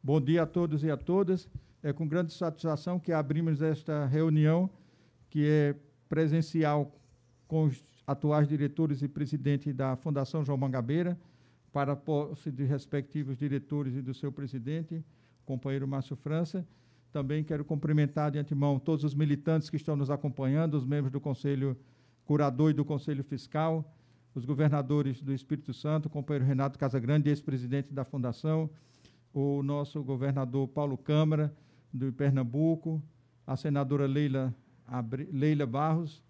Bom dia a todos e a todas. É com grande satisfação que abrimos esta reunião, que é presencial, com os atuais diretores e presidente da Fundação João Mangabeira, para a posse de respectivos diretores e do seu presidente, companheiro Márcio França. Também quero cumprimentar de antemão todos os militantes que estão nos acompanhando, os membros do Conselho Curador e do Conselho Fiscal, os governadores do Espírito Santo, o companheiro Renato Casagrande, ex-presidente da Fundação, o nosso governador Paulo Câmara, do Pernambuco, a senadora Leila Barros,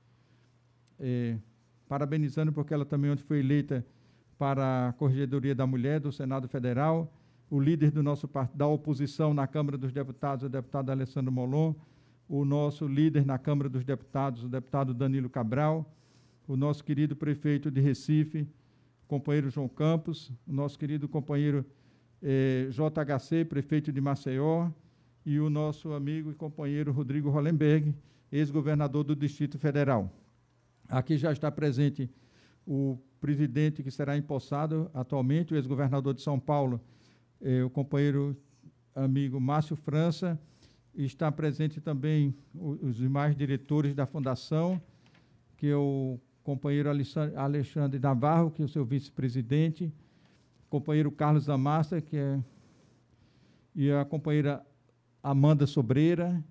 parabenizando porque ela também ontem foi eleita para a Corregedoria da Mulher do Senado Federal, o líder do nosso da oposição na Câmara dos Deputados, o deputado Alessandro Molon, o nosso líder na Câmara dos Deputados, o deputado Danilo Cabral, o nosso querido prefeito de Recife, companheiro João Campos, o nosso querido companheiro JHC, prefeito de Maceió, e o nosso amigo e companheiro Rodrigo Hollenberg, ex-governador do Distrito Federal. Aqui já está presente o presidente que será empossado atualmente, o ex-governador de São Paulo, o companheiro amigo Márcio França. Está presente também os demais diretores da Fundação, que é o companheiro Alexandre Navarro, que é o seu vice-presidente, companheiro Carlos Amassa, e a companheira Amanda Sobreira,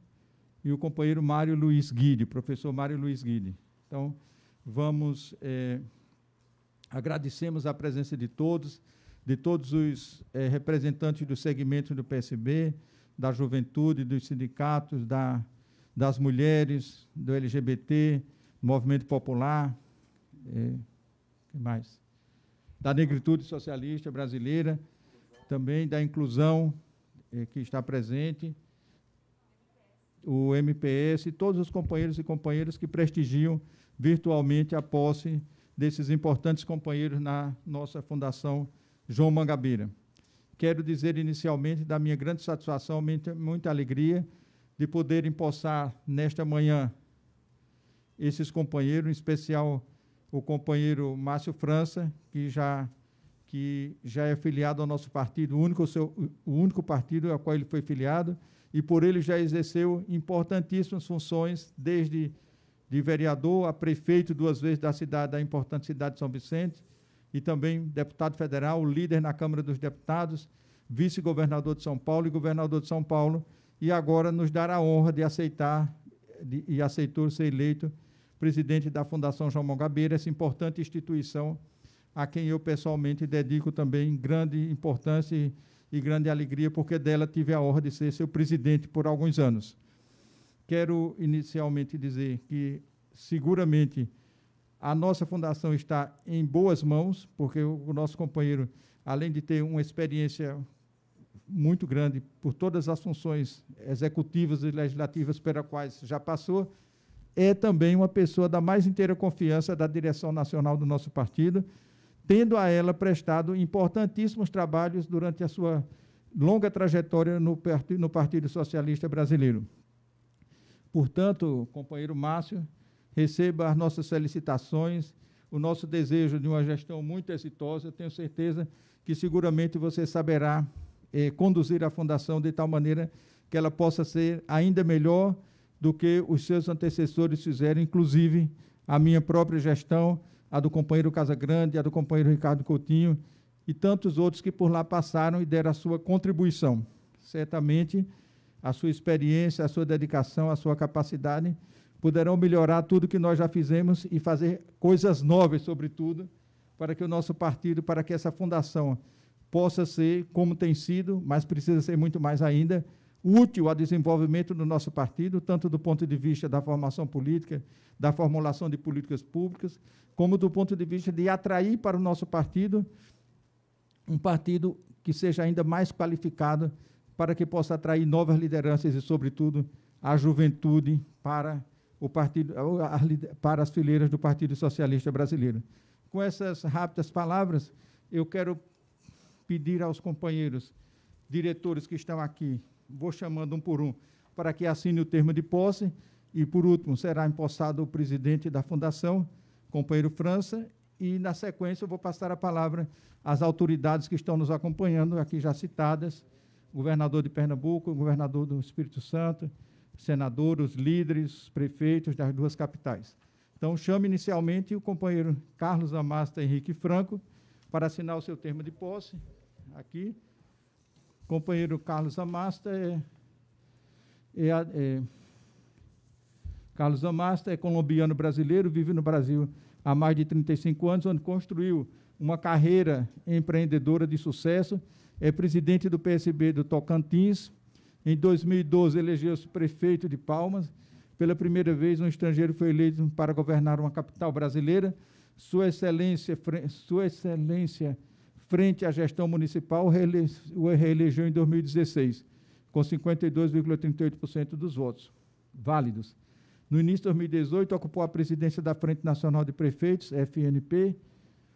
e o companheiro Mário Luiz Guide, professor Mário Luiz Guide. Então, agradecemos a presença de todos os representantes do segmento do PSB, da juventude, dos sindicatos, das mulheres, do LGBT, movimento popular, que mais? Da negritude socialista brasileira, também da inclusão que está presente, o MPS, e todos os companheiros e companheiras que prestigiam virtualmente a posse desses importantes companheiros na nossa Fundação João Mangabeira. Quero dizer inicialmente da minha grande satisfação, muita alegria de poder empossar nesta manhã esses companheiros, em especial o companheiro Márcio França, que já é filiado ao nosso partido, o único partido ao qual ele foi filiado, e por ele já exerceu importantíssimas funções, desde de vereador a prefeito 2 vezes da importante cidade de São Vicente, e também deputado federal, líder na Câmara dos Deputados, vice-governador de São Paulo e governador de São Paulo, e agora nos dará a honra de aceitou ser eleito presidente da Fundação João Mangabeira, essa importante instituição a quem eu pessoalmente dedico também grande importância e grande alegria, porque dela tive a honra de ser seu presidente por alguns anos. Quero inicialmente dizer que, seguramente, a nossa fundação está em boas mãos, porque o nosso companheiro, além de ter uma experiência muito grande por todas as funções executivas e legislativas pelas quais já passou, é também uma pessoa da mais inteira confiança da direção nacional do nosso partido, tendo a ela prestado importantíssimos trabalhos durante a sua longa trajetória no Partido Socialista Brasileiro. Portanto, companheiro Márcio, receba as nossas felicitações, o nosso desejo de uma gestão muito exitosa. Eu tenho certeza que seguramente você saberá conduzir a Fundação de tal maneira que ela possa ser ainda melhor do que os seus antecessores fizeram, inclusive a minha própria gestão, a do companheiro Casagrande, a do companheiro Ricardo Coutinho e tantos outros que por lá passaram e deram a sua contribuição. Certamente, a sua experiência, a sua dedicação, a sua capacidade poderão melhorar tudo que nós já fizemos e fazer coisas novas, sobretudo, para que o nosso partido, para que essa fundação possa ser, como tem sido, mas precisa ser muito mais ainda, útil ao desenvolvimento do nosso partido, tanto do ponto de vista da formação política, da formulação de políticas públicas, como do ponto de vista de atrair para o nosso partido um partido que seja ainda mais qualificado para que possa atrair novas lideranças e, sobretudo, a juventude para o partido, para as fileiras do Partido Socialista Brasileiro. Com essas rápidas palavras, eu quero pedir aos companheiros diretores que estão aqui, vou chamando um por um, para que assine o termo de posse, e, por último, será empossado o presidente da Fundação, companheiro França, e, na sequência, eu vou passar a palavra às autoridades que estão nos acompanhando, aqui já citadas, governador de Pernambuco, governador do Espírito Santo, senadores, líderes, prefeitos das duas capitais. Então, chamo inicialmente o companheiro Carlos Amasta Henrique Franco para assinar o seu termo de posse. Aqui, companheiro Carlos Amasta Carlos Amasta é colombiano brasileiro, vive no Brasil há mais de 35 anos, onde construiu uma carreira empreendedora de sucesso, é presidente do PSB do Tocantins. Em 2012, elegeu-se prefeito de Palmas. Pela primeira vez, um estrangeiro foi eleito para governar uma capital brasileira. Sua Excelência, frente à gestão municipal, o reelegeu em 2016, com 52,38% dos votos válidos. No início de 2018, ocupou a presidência da Frente Nacional de Prefeitos, FNP,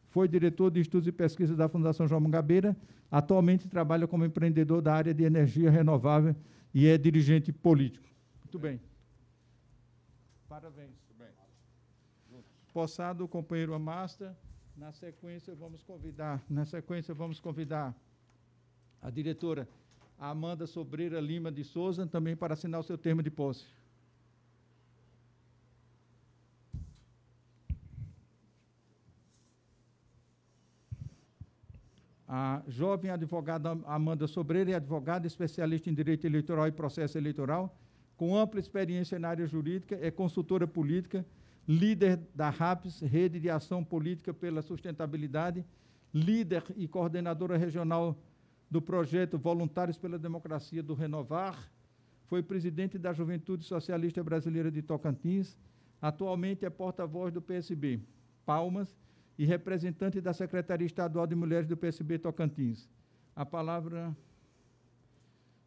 foi diretor de estudos e pesquisa da Fundação João Mangabeira, atualmente trabalha como empreendedor da área de energia renovável e é dirigente político. Muito bem. Parabéns. Muito bem. Possado o companheiro Amasta, na sequência vamos convidar a diretora Amanda Sobreira Lima de Souza, também para assinar o seu termo de posse. A jovem advogada Amanda Sobreira é advogada, especialista em Direito Eleitoral e Processo Eleitoral, com ampla experiência na área jurídica, é consultora política, líder da RAPS, Rede de Ação Política pela Sustentabilidade, líder e coordenadora regional do projeto Voluntários pela Democracia do Renovar, foi presidente da Juventude Socialista Brasileira de Tocantins, atualmente é porta-voz do PSB Palmas, e representante da Secretaria Estadual de Mulheres do PSB Tocantins. A palavra...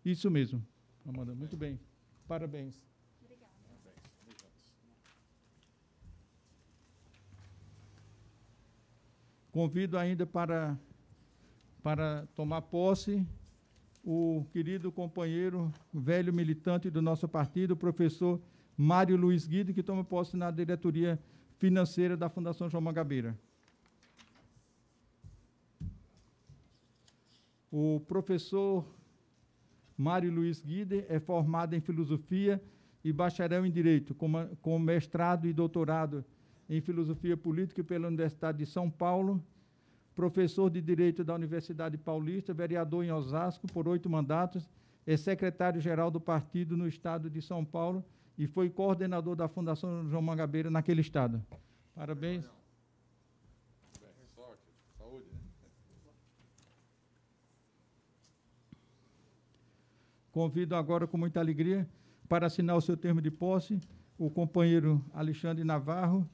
Isso mesmo, Amanda, muito bem. Parabéns. Obrigada. Convido ainda para tomar posse o querido companheiro, velho militante do nosso partido, o professor Mário Luiz Guido, que toma posse na diretoria financeira da Fundação João Mangabeira. O professor Mário Luiz Guider é formado em Filosofia e bacharel em Direito, com mestrado e doutorado em Filosofia Política pela Universidade de São Paulo, professor de Direito da Universidade Paulista, vereador em Osasco por 8 mandatos, é secretário-geral do partido no estado de São Paulo e foi coordenador da Fundação João Mangabeira naquele estado. Parabéns. Sorte, saúde. Convido agora, com muita alegria, para assinar o seu termo de posse, o companheiro Alexandre Navarro,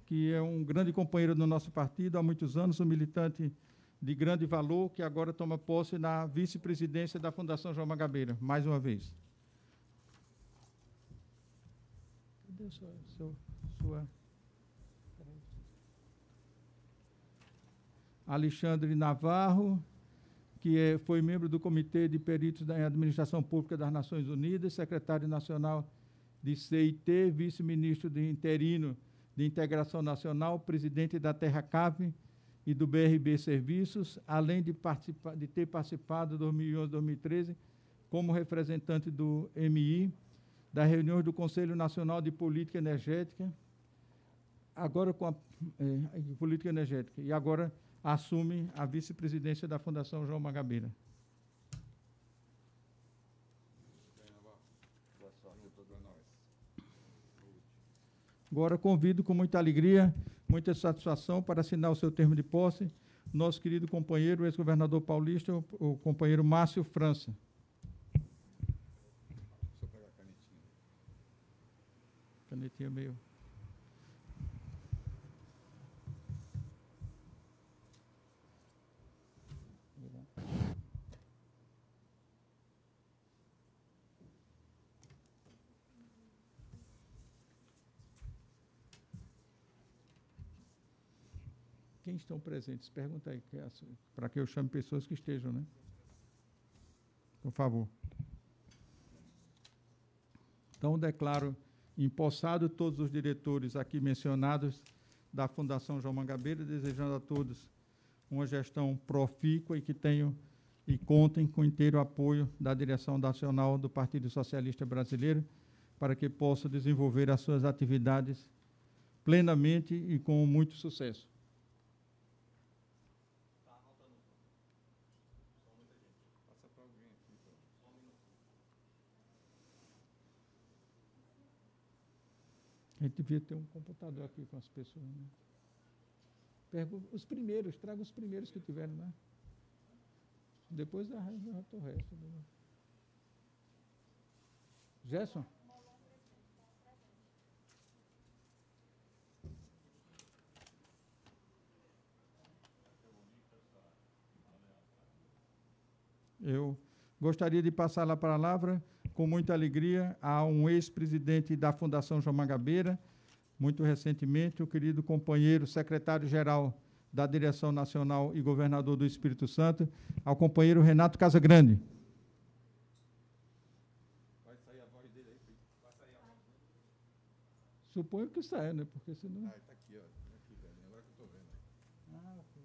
que é um grande companheiro do nosso partido há muitos anos, um militante de grande valor, que agora toma posse na vice-presidência da Fundação João Mangabeira, mais uma vez. Cadê sua... Alexandre Navarro, que foi membro do Comitê de Peritos da Administração Pública das Nações Unidas, secretário nacional de CIT, vice-ministro de interino de Integração Nacional, presidente da TerraCap e do BRB Serviços, além de ter participado em 2011 e 2013 como representante do MI, das reuniões do Conselho Nacional de Política Energética, agora com a política energética, e agora assume a vice-presidência da Fundação João Mangabeira. Boa sorte a todos nós. Agora convido com muita alegria, muita satisfação para assinar o seu termo de posse, nosso querido companheiro, ex-governador paulista, o companheiro Márcio França. Deixa eu pegar a canetinha. Canetinha meio... Quem estão presentes? Pergunta aí, para que eu chame pessoas que estejam, né? Por favor. Então, declaro empossado todos os diretores aqui mencionados da Fundação João Mangabeira, desejando a todos uma gestão profícua e que tenham e contem com o inteiro apoio da direção nacional do Partido Socialista Brasileiro para que possam desenvolver as suas atividades plenamente e com muito sucesso. Passa para alguém aqui. A gente devia ter um computador aqui com as pessoas, né? Os primeiros, traga os primeiros que tiveram, né? Depois o resto. Né? Gerson? Eu gostaria de passar a palavra, com muita alegria, a um ex-presidente da Fundação João Mangabeira, muito recentemente, o querido companheiro secretário-geral da Direção Nacional e governador do Espírito Santo, ao companheiro Renato Casagrande. Vai sair a voz dele aí, Felipe. Vai sair a voz dele. Suponho que saia, né? Porque senão... Ah, está aqui, ó. Aqui, velho. Agora que eu estou vendo. Ah, ok.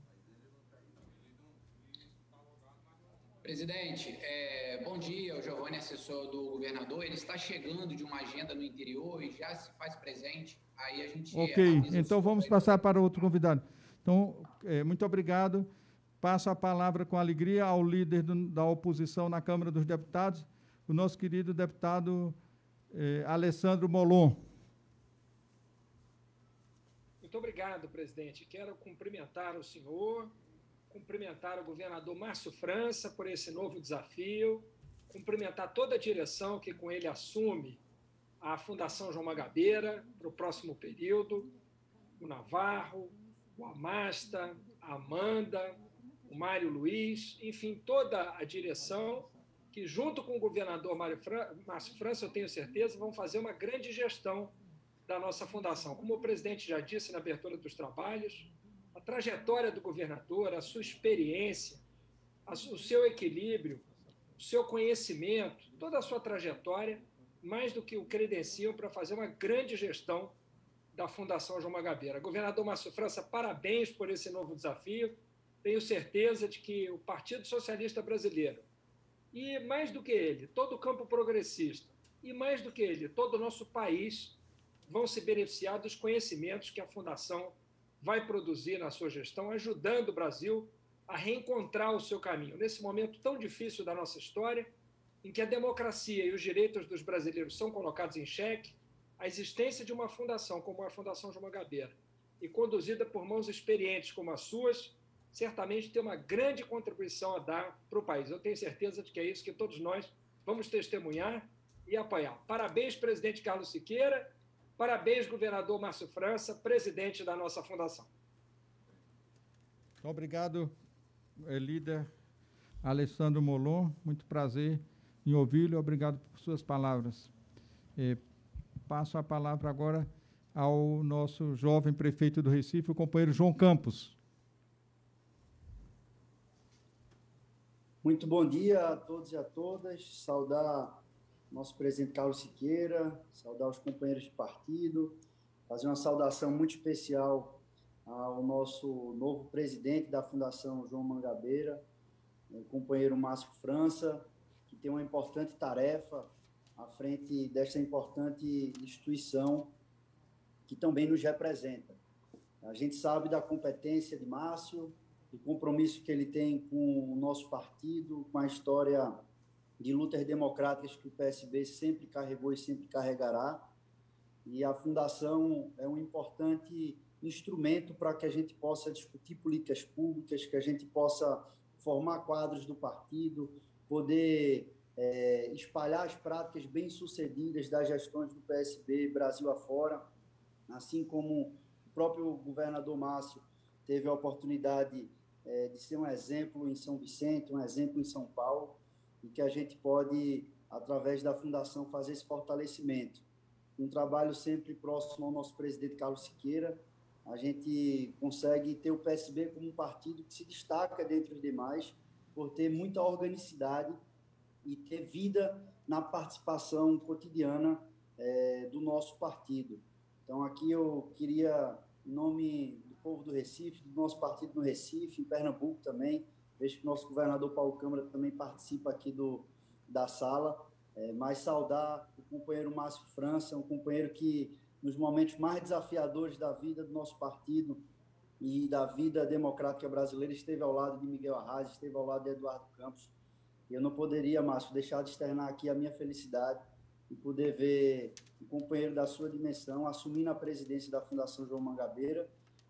Presidente, bom dia, o Giovanni, assessor do governador. Ele está chegando de uma agenda no interior e já se faz presente. Aí a gente... Ok, então vamos passar para outro convidado. Então, muito obrigado. Passo a palavra com alegria ao líder da oposição na Câmara dos Deputados, o nosso querido deputado Alessandro Molon. Muito obrigado, presidente. Quero cumprimentar o senhor, cumprimentar o governador Márcio França por esse novo desafio, cumprimentar toda a direção que com ele assume a Fundação João Mangabeira para o próximo período, o Navarro, o Amasta, a Amanda, o Mário Luiz, enfim, toda a direção que, junto com o governador Márcio França, eu tenho certeza, vão fazer uma grande gestão da nossa fundação. Como o presidente já disse na abertura dos trabalhos, a trajetória do governador, a sua experiência, o seu equilíbrio, o seu conhecimento, toda a sua trajetória, mais do que o credenciam para fazer uma grande gestão da Fundação João Mangabeira. Governador Márcio França, parabéns por esse novo desafio. Tenho certeza de que o Partido Socialista Brasileiro, e mais do que ele, todo o campo progressista, e mais do que ele, todo o nosso país, vão se beneficiar dos conhecimentos que a Fundação vai produzir na sua gestão, ajudando o Brasil a reencontrar o seu caminho. Nesse momento tão difícil da nossa história, em que a democracia e os direitos dos brasileiros são colocados em xeque, a existência de uma fundação como a Fundação João Mangabeira, e conduzida por mãos experientes como as suas, certamente tem uma grande contribuição a dar para o país. Eu tenho certeza de que é isso que todos nós vamos testemunhar e apoiar. Parabéns, presidente Carlos Siqueira. Parabéns, governador Márcio França, presidente da nossa fundação. Obrigado, líder Alessandro Molon. Muito prazer em ouvi-lo. Obrigado por suas palavras. Passo a palavra agora ao nosso jovem prefeito do Recife, o companheiro João Campos. Muito bom dia a todos e a todas. Saudar nosso presidente Carlos Siqueira, saudar os companheiros de partido, fazer uma saudação muito especial ao nosso novo presidente da Fundação João Mangabeira, o companheiro Márcio França, que tem uma importante tarefa à frente desta importante instituição que também nos representa. A gente sabe da competência de Márcio, do compromisso que ele tem com o nosso partido, com a história de lutas democráticas que o PSB sempre carregou e sempre carregará. E a Fundação é um importante instrumento para que a gente possa discutir políticas públicas, que a gente possa formar quadros do partido, poder espalhar as práticas bem-sucedidas das gestões do PSB Brasil afora, assim como o próprio governador Márcio teve a oportunidade de ser um exemplo em São Vicente, um exemplo em São Paulo, e que a gente pode, através da Fundação, fazer esse fortalecimento. Um trabalho sempre próximo ao nosso presidente Carlos Siqueira, a gente consegue ter o PSB como um partido que se destaca dentre os demais por ter muita organicidade e ter vida na participação cotidiana do nosso partido. Então, aqui eu queria, em nome do povo do Recife, do nosso partido no Recife, em Pernambuco também, vejo que o nosso governador Paulo Câmara também participa aqui da sala, mas saudar o companheiro Márcio França, um companheiro que, nos momentos mais desafiadores da vida do nosso partido e da vida democrática brasileira, esteve ao lado de Miguel Arraes, esteve ao lado de Eduardo Campos. E eu não poderia, Márcio, deixar de externar aqui a minha felicidade e poder ver um companheiro da sua dimensão assumindo a presidência da Fundação João Mangabeira,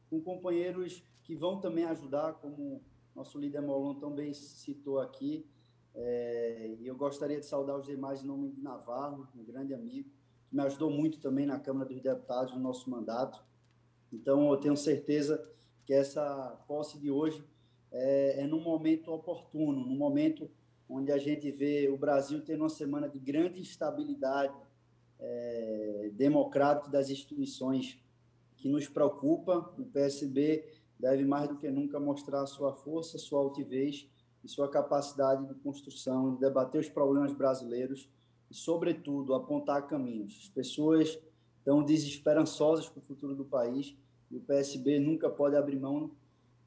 com companheiros que vão também ajudar, como nosso líder Molon também citou aqui. E eu gostaria de saudar os demais em nome de Navarro, um grande amigo, que me ajudou muito também na Câmara dos Deputados no nosso mandato. Então, eu tenho certeza que essa posse de hoje é num momento oportuno, num momento onde a gente vê o Brasil tendo uma semana de grande instabilidade democrática das instituições que nos preocupa. O PSB deve, mais do que nunca, mostrar sua força, sua altivez e sua capacidade de construção, de debater os problemas brasileiros e, sobretudo, apontar caminhos. As pessoas estão desesperançosas com o futuro do país e o PSB nunca pode abrir mão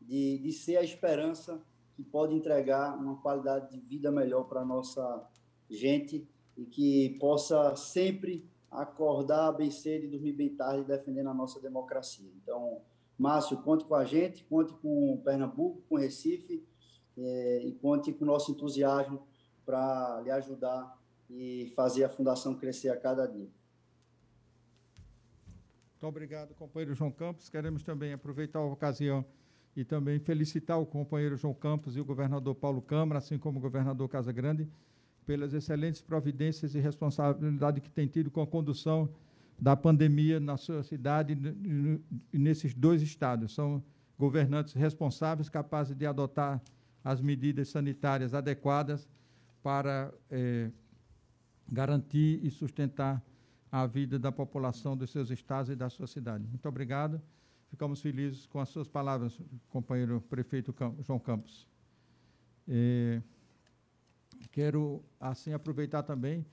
de ser a esperança que pode entregar uma qualidade de vida melhor para a nossa gente e que possa sempre acordar bem cedo e dormir bem tarde defendendo a nossa democracia. Então, Márcio, conte com a gente, conte com Pernambuco, com Recife e conte com o nosso entusiasmo para lhe ajudar e fazer a Fundação crescer a cada dia. Muito obrigado, companheiro João Campos. Queremos também aproveitar a ocasião e também felicitar o companheiro João Campos e o governador Paulo Câmara, assim como o governador Casagrande, pelas excelentes providências e responsabilidade que tem tido com a condução da pandemia na sua cidade e nesses dois estados. São governantes responsáveis, capazes de adotar as medidas sanitárias adequadas para garantir e sustentar a vida da população dos seus estados e da sua cidade. Muito obrigado. Ficamos felizes com as suas palavras, companheiro prefeito João Campos. Quero, assim, aproveitar também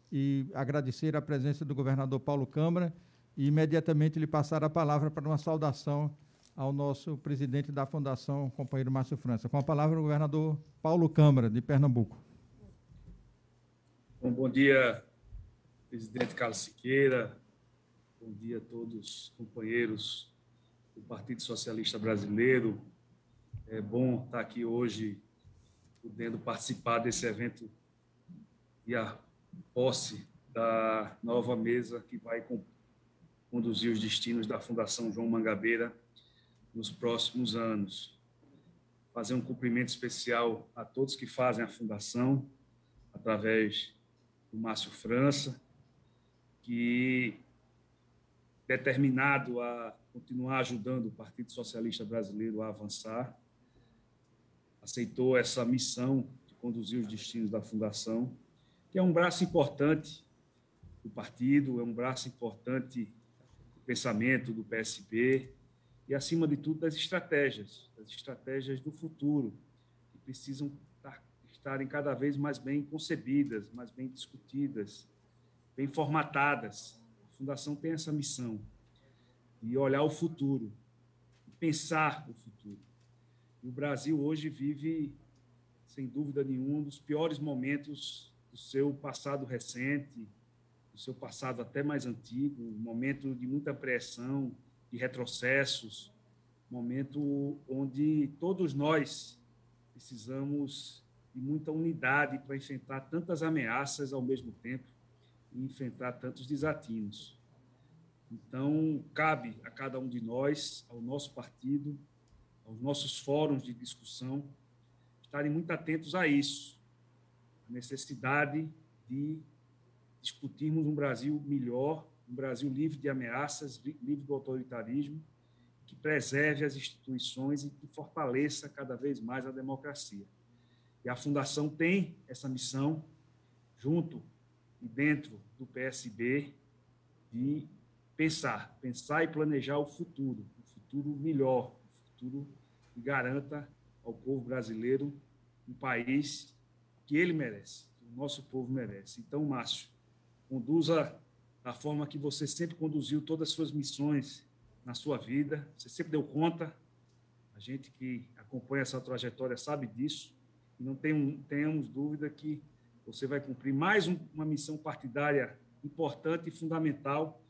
e agradecer a presença do governador Paulo Câmara e imediatamente lhe passar a palavra para uma saudação ao nosso presidente da Fundação, companheiro Márcio França. Com a palavra, o governador Paulo Câmara, de Pernambuco. Bom dia, presidente Carlos Siqueira. Bom dia a todos os companheiros do Partido Socialista Brasileiro. É bom estar aqui hoje, podendo participar desse evento e a posse da nova mesa que vai conduzir os destinos da Fundação João Mangabeira nos próximos anos. Fazer um cumprimento especial a todos que fazem a Fundação, através do Márcio França, que, determinado a continuar ajudando o Partido Socialista Brasileiro a avançar, aceitou essa missão de conduzir os destinos da Fundação, que é um braço importante do partido, é um braço importante do pensamento do PSB e, acima de tudo, das estratégias do futuro, que precisam estarem cada vez mais bem concebidas, mais bem discutidas, bem formatadas. A Fundação tem essa missão de olhar o futuro, de pensar o futuro. E o Brasil hoje vive, sem dúvida nenhuma, um dos piores momentos do seu passado recente, do seu passado até mais antigo, um momento de muita pressão, de retrocessos, um momento onde todos nós precisamos de muita unidade para enfrentar tantas ameaças ao mesmo tempo e enfrentar tantos desatinos. Então, cabe a cada um de nós, ao nosso partido, aos nossos fóruns de discussão, estarem muito atentos a isso, a necessidade de discutirmos um Brasil melhor, um Brasil livre de ameaças, livre do autoritarismo, que preserve as instituições e que fortaleça cada vez mais a democracia. E a Fundação tem essa missão, junto e dentro do PSB, de pensar e planejar o futuro melhor, o futuro que garanta ao povo brasileiro um país que ele merece, que o nosso povo merece. Então, Márcio, conduza da forma que você sempre conduziu todas as suas missões na sua vida, você sempre deu conta, a gente que acompanha essa trajetória sabe disso, e não tenhamos dúvida que você vai cumprir mais uma missão partidária importante e fundamental,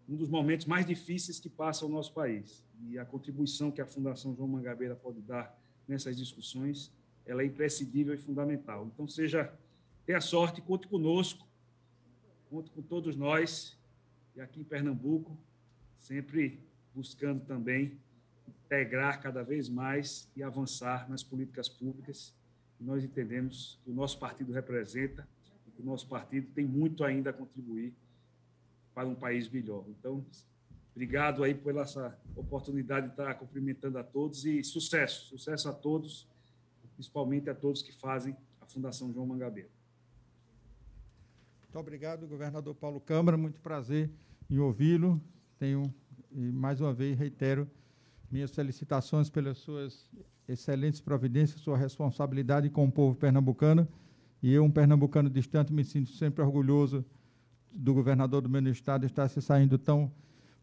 um dos momentos mais difíceis que passa o nosso país. E a contribuição que a Fundação João Mangabeira pode dar nessas discussões, ela é imprescindível e fundamental. Então, tenha sorte, conte conosco, conte com todos nós, e aqui em Pernambuco, sempre buscando também integrar cada vez mais e avançar nas políticas públicas que nós entendemos que o nosso partido representa e que o nosso partido tem muito ainda a contribuir para um país melhor. Então, obrigado aí por essa oportunidade de estar cumprimentando a todos e sucesso a todos, principalmente a todos que fazem a Fundação João Mangabeira. Muito obrigado, governador Paulo Câmara, muito prazer em ouvi-lo. E mais uma vez, reitero minhas felicitações pelas suas excelentes providências, sua responsabilidade com o povo pernambucano. E eu, um pernambucano distante, me sinto sempre orgulhoso do governador do meu estado estar se saindo tão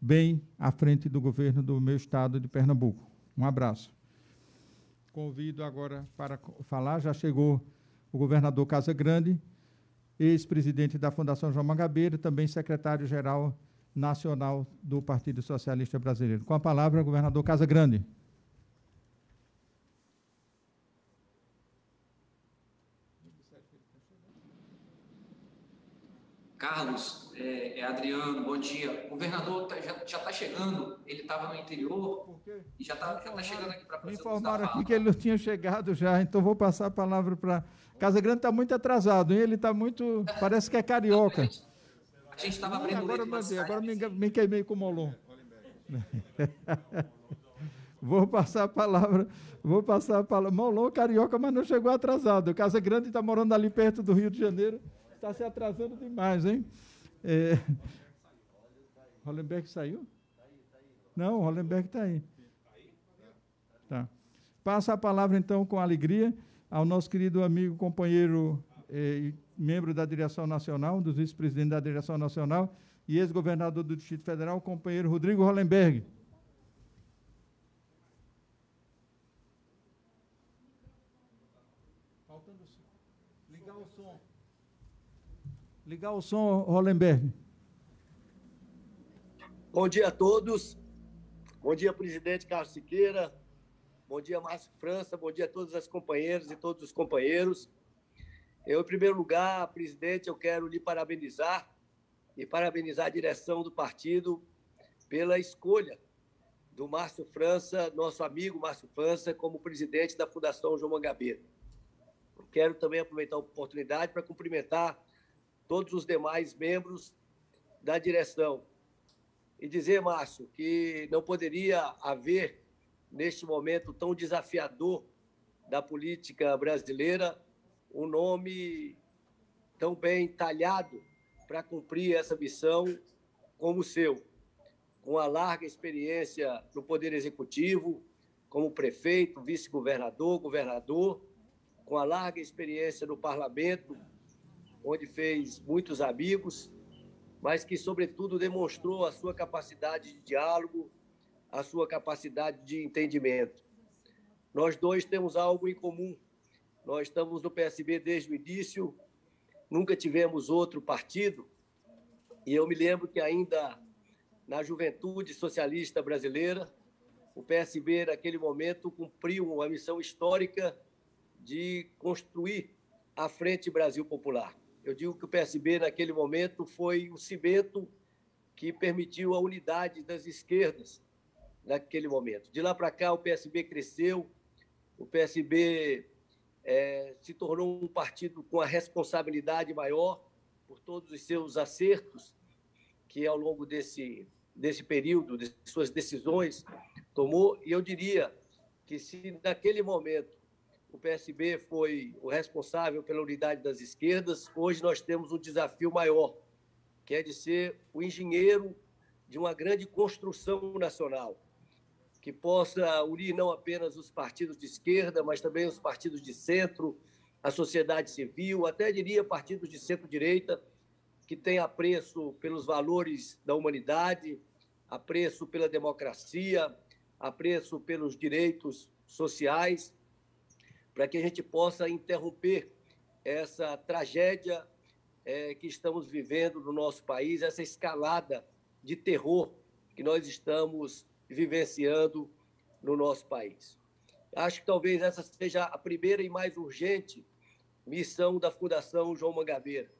bem à frente do governo do meu estado de Pernambuco. Um abraço. Convido agora para falar, já chegou o governador Casagrande, ex-presidente da Fundação João Mangabeira, também secretário-geral nacional do Partido Socialista Brasileiro. Com a palavra, o governador Casagrande. Carlos, Adriano, bom dia. O governador já está chegando, ele estava no interior e já está chegando aqui para fazer me informaram aqui que ele não tinha chegado já, então vou passar a palavra para... Casagrande está muito atrasado, hein? Ele está muito... parece que é carioca. A gente estava abrindo agora me queimei com o Molon. Vou passar a palavra. Molon carioca, mas não chegou atrasado. O Casagrande está morando ali perto do Rio de Janeiro. Está se atrasando demais, hein? Hollenberg saiu? Não, o Hollenberg está aí. Tá. Passa a palavra, então, com alegria, ao nosso querido amigo, companheiro membro da direção nacional, dos vice-presidentes da direção nacional e ex-governador do Distrito Federal, o companheiro Rodrigo Hollenberg. Faltando ligar o som. Ligar o som, Hollenberg. Bom dia a todos. Bom dia, presidente Carlos Siqueira. Bom dia, Márcio França. Bom dia a todas as companheiras e todos os companheiros. Eu, em primeiro lugar, presidente, eu quero lhe parabenizar e parabenizar a direção do partido pela escolha do Márcio França, nosso amigo Márcio França, como presidente da Fundação João Mangabeira. Quero também aproveitar a oportunidade para cumprimentar todos os demais membros da direção e dizer, Márcio, que não poderia haver, neste momento tão desafiador da política brasileira, um nome tão bem talhado para cumprir essa missão como o seu, com a larga experiência no Poder Executivo, como prefeito, vice-governador, governador, com a larga experiência no Parlamento, onde fez muitos amigos, mas que, sobretudo, demonstrou a sua capacidade de diálogo, a sua capacidade de entendimento. Nós dois temos algo em comum. Nós estamos no PSB desde o início, nunca tivemos outro partido, e eu me lembro que ainda na Juventude Socialista Brasileira, o PSB, naquele momento, cumpriu uma missão histórica de construir a Frente Brasil Popular. Eu digo que o PSB, naquele momento, foi o cimento que permitiu a unidade das esquerdas naquele momento. De lá para cá, o PSB cresceu, o PSB se tornou um partido com a responsabilidade maior por todos os seus acertos que, ao longo desse período, de suas decisões, tomou. E eu diria que, se naquele momento o PSB foi o responsável pela unidade das esquerdas, hoje nós temos um desafio maior, que é de ser o engenheiro de uma grande construção nacional, que possa unir não apenas os partidos de esquerda, mas também os partidos de centro, a sociedade civil, até diria partidos de centro-direita, que têm apreço pelos valores da humanidade, apreço pela democracia, apreço pelos direitos sociais, para que a gente possa interromper essa tragédia que estamos vivendo no nosso país, essa escalada de terror que nós estamos vivenciando no nosso país. Acho que talvez essa seja a primeira e mais urgente missão da Fundação João Mangabeira,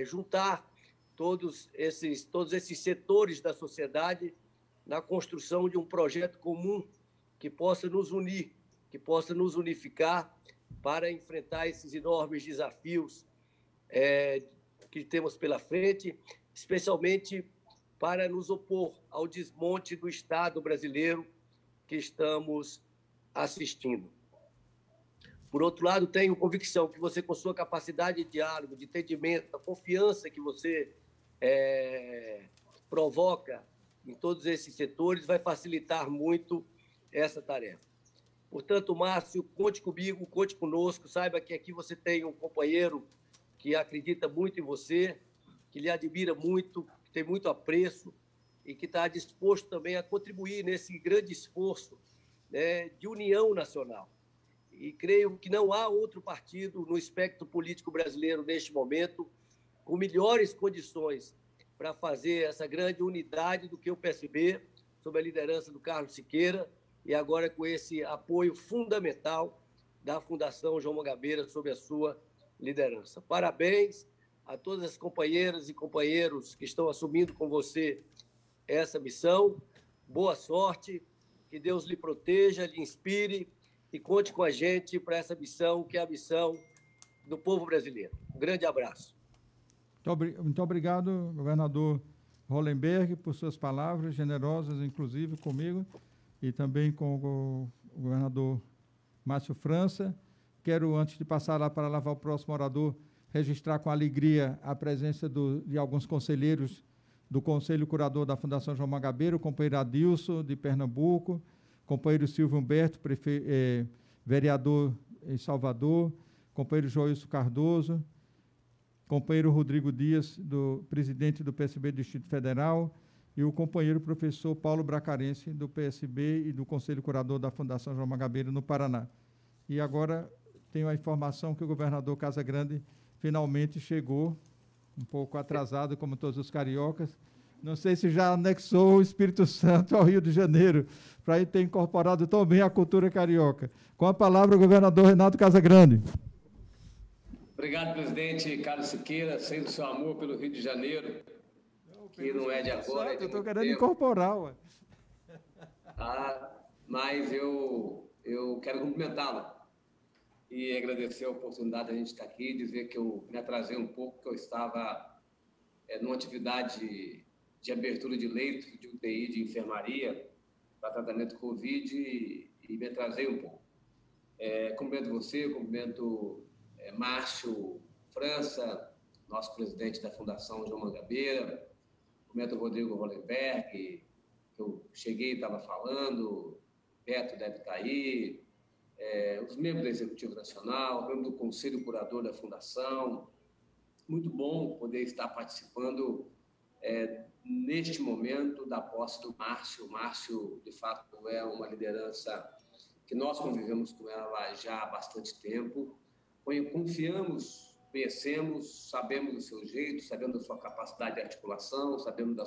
juntar todos esses setores da sociedade na construção de um projeto comum que possa nos unir, que possa nos unificar para enfrentar esses enormes desafios que temos pela frente, especialmente para nos opor ao desmonte do Estado brasileiro que estamos assistindo. Por outro lado, tenho convicção que você, com sua capacidade de diálogo, de entendimento, a confiança que você provoca em todos esses setores, vai facilitar muito essa tarefa. Portanto, Márcio, conte comigo, conte conosco, saiba que aqui você tem um companheiro que acredita muito em você, que lhe admira muito, que tem muito apreço e que está disposto também a contribuir nesse grande esforço, né, de união nacional. E creio que não há outro partido no espectro político brasileiro neste momento com melhores condições para fazer essa grande unidade do que o PSB, sob a liderança do Carlos Siqueira, e agora com esse apoio fundamental da Fundação João Mangabeira sob a sua liderança. Parabéns a todas as companheiras e companheiros que estão assumindo com você essa missão. Boa sorte, que Deus lhe proteja, lhe inspire e conte com a gente para essa missão, que é a missão do povo brasileiro. Um grande abraço. Muito obrigado, governador Hollenberg, por suas palavras generosas, inclusive comigo, e também com o governador Márcio França. Quero, antes de passar lá para lavar o próximo orador, registrar com alegria a presença de alguns conselheiros do Conselho Curador da Fundação João Mangabeira, o companheiro Adilson, de Pernambuco, companheiro Silvio Humberto, vereador em Salvador, companheiro Joilson Cardoso, companheiro Rodrigo Dias, presidente do PSB do Distrito Federal, e o companheiro professor Paulo Bracarense, do PSB e do Conselho Curador da Fundação João Mangabeira, no Paraná. E agora tenho a informação que o governador Casagrande finalmente chegou, um pouco atrasado, como todos os cariocas. Não sei se já anexou o Espírito Santo ao Rio de Janeiro, para ele ter incorporado tão bem a cultura carioca. Com a palavra, o governador Renato Casagrande. Obrigado, presidente Carlos Siqueira, sei do seu amor pelo Rio de Janeiro, que não é de agora. Eu estou querendo incorporar, ué. Mas eu quero cumprimentá-lo e agradecer a oportunidade de a gente estar aqui, dizer que eu me atrasei um pouco, que eu estava numa atividade de abertura de leito de UTI de enfermaria para tratamento de Covid e me atrasei um pouco. Cumprimento você, cumprimento Márcio França, nosso presidente da Fundação João Mangabeira, cumprimento o Rodrigo Hollenberg, que eu cheguei e estava falando, Beto deve estar aí, os membros do Executivo Nacional, membro do Conselho Curador da Fundação. Muito bom poder estar participando neste momento da posse do Márcio. O Márcio, de fato, é uma liderança que nós convivemos com ela já há bastante tempo. Confiamos, conhecemos, sabemos do seu jeito, sabemos da sua capacidade de articulação, sabemos do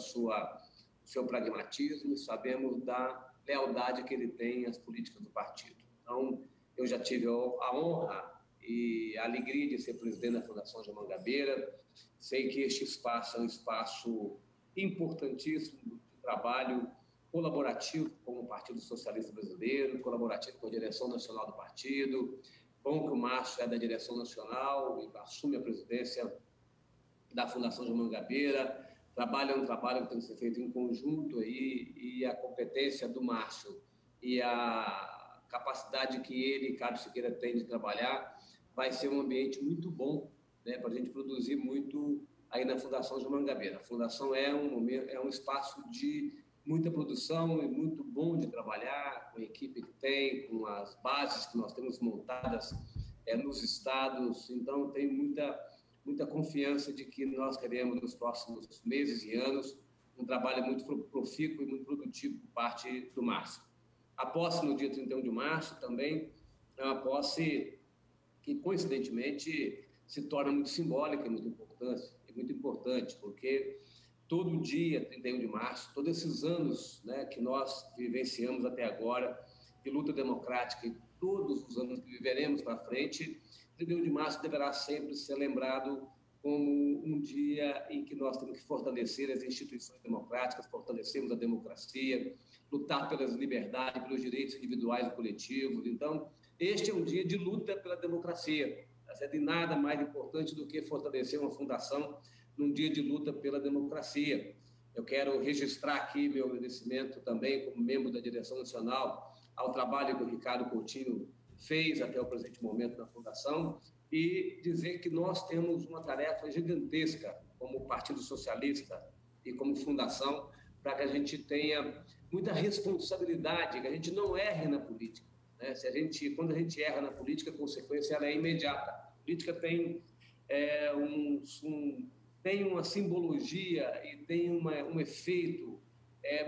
seu pragmatismo, sabemos da lealdade que ele tem às políticas do partido. Então, eu já tive a honra e a alegria de ser presidente da Fundação João Mangabeira. Sei que este espaço é um espaço importantíssimo de trabalho colaborativo com o Partido Socialista Brasileiro, colaborativo com a direção nacional do partido. Bom que o Márcio é da direção nacional e assume a presidência da Fundação João Mangabeira. É um trabalho que tem que ser feito em conjunto aí, e a competência do Márcio e a capacidade que ele e Carlos Siqueira têm de trabalhar vai ser um ambiente muito bom, né, para a gente produzir muito aí na Fundação João Mangabeira. A Fundação é um espaço de muita produção e muito bom de trabalhar, com a equipe que tem, com as bases que nós temos montadas nos estados. Então, tenho muita confiança de que nós queremos, nos próximos meses e anos, um trabalho muito profícuo e muito produtivo por parte do Márcio. A posse no dia 31 de março também é uma posse que, coincidentemente, se torna muito simbólica e muito importante, porque todo dia 31 de março, todos esses anos, né, que nós vivenciamos até agora, de luta democrática, e todos os anos que viveremos para frente, 31 de março deverá sempre ser lembrado como um dia em que nós temos que fortalecer as instituições democráticas, fortalecermos a democracia, lutar pelas liberdades, pelos direitos individuais e coletivos. Então, este é um dia de luta pela democracia. Não tem nada mais importante do que fortalecer uma fundação num dia de luta pela democracia. Eu quero registrar aqui meu agradecimento também, como membro da direção nacional, ao trabalho que o Ricardo Coutinho fez até o presente momento na fundação, e dizer que nós temos uma tarefa gigantesca como Partido Socialista e como fundação, para que a gente tenha muita responsabilidade, que a gente não erre na política, né? Quando a gente erra na política, a consequência ela é imediata. A política tem tem uma simbologia e tem um efeito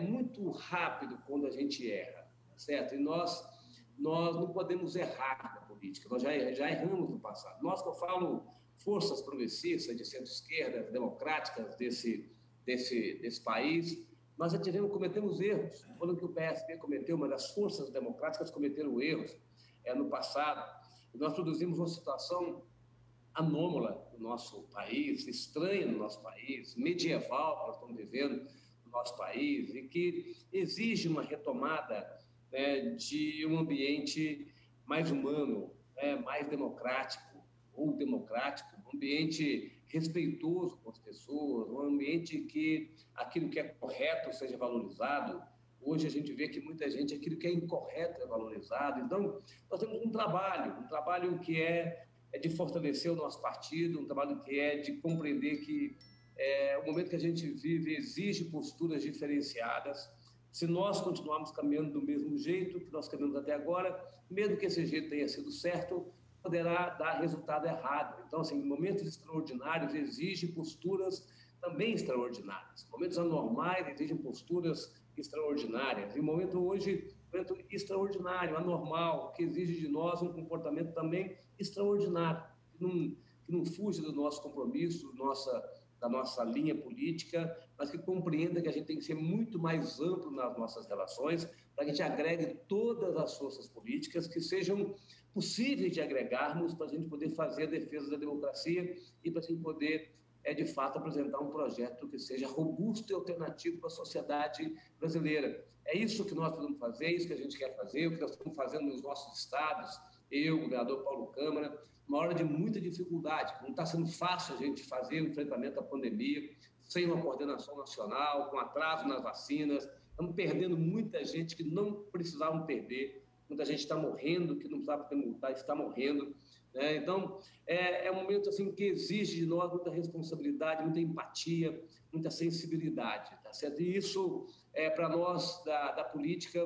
muito rápido quando a gente erra, certo? E nós não podemos errar na política, nós já erramos no passado. Nós, que eu falo, forças progressistas de centro-esquerda, democráticas desse país, nós já cometemos erros. Quando que o PSB cometeu, mas as forças democráticas cometeram erros no passado. E nós produzimos uma situação anômala no nosso país, estranha no nosso país, medieval que nós estamos vivendo no nosso país, e que exige uma retomada de um ambiente mais humano, mais democrático, um ambiente respeitoso com as pessoas, um ambiente que aquilo que é correto seja valorizado. Hoje a gente vê que muita gente, aquilo que é incorreto é valorizado. Então, nós temos um trabalho que é de fortalecer o nosso partido, um trabalho que é de compreender que o momento que a gente vive exige posturas diferenciadas. Se nós continuarmos caminhando do mesmo jeito que nós caminhamos até agora, mesmo que esse jeito tenha sido certo, poderá dar resultado errado. Então, assim, momentos extraordinários exigem posturas também extraordinárias. Momentos anormais exigem posturas extraordinárias. E o momento hoje, um momento extraordinário, anormal, que exige de nós um comportamento também extraordinário, que não fuja do nosso compromisso, da nossa linha política, mas que compreenda que a gente tem que ser muito mais amplo nas nossas relações, para que a gente agregue todas as forças políticas que sejam possíveis de agregarmos, para a gente poder fazer a defesa da democracia e para a gente poder, de fato, apresentar um projeto que seja robusto e alternativo para a sociedade brasileira. É isso que nós podemos fazer, é isso que a gente quer fazer, o que nós estamos fazendo nos nossos estados, eu, o governador Paulo Câmara, uma hora de muita dificuldade. Não está sendo fácil a gente fazer o enfrentamento à pandemia sem uma coordenação nacional, com atraso nas vacinas. Estamos perdendo muita gente que não precisavam perder. Muita gente está morrendo, que não precisava ter multar, está morrendo. Né? Então, é um momento assim, que exige de nós muita responsabilidade, muita empatia, muita sensibilidade. Tá certo? E isso, para nós da política,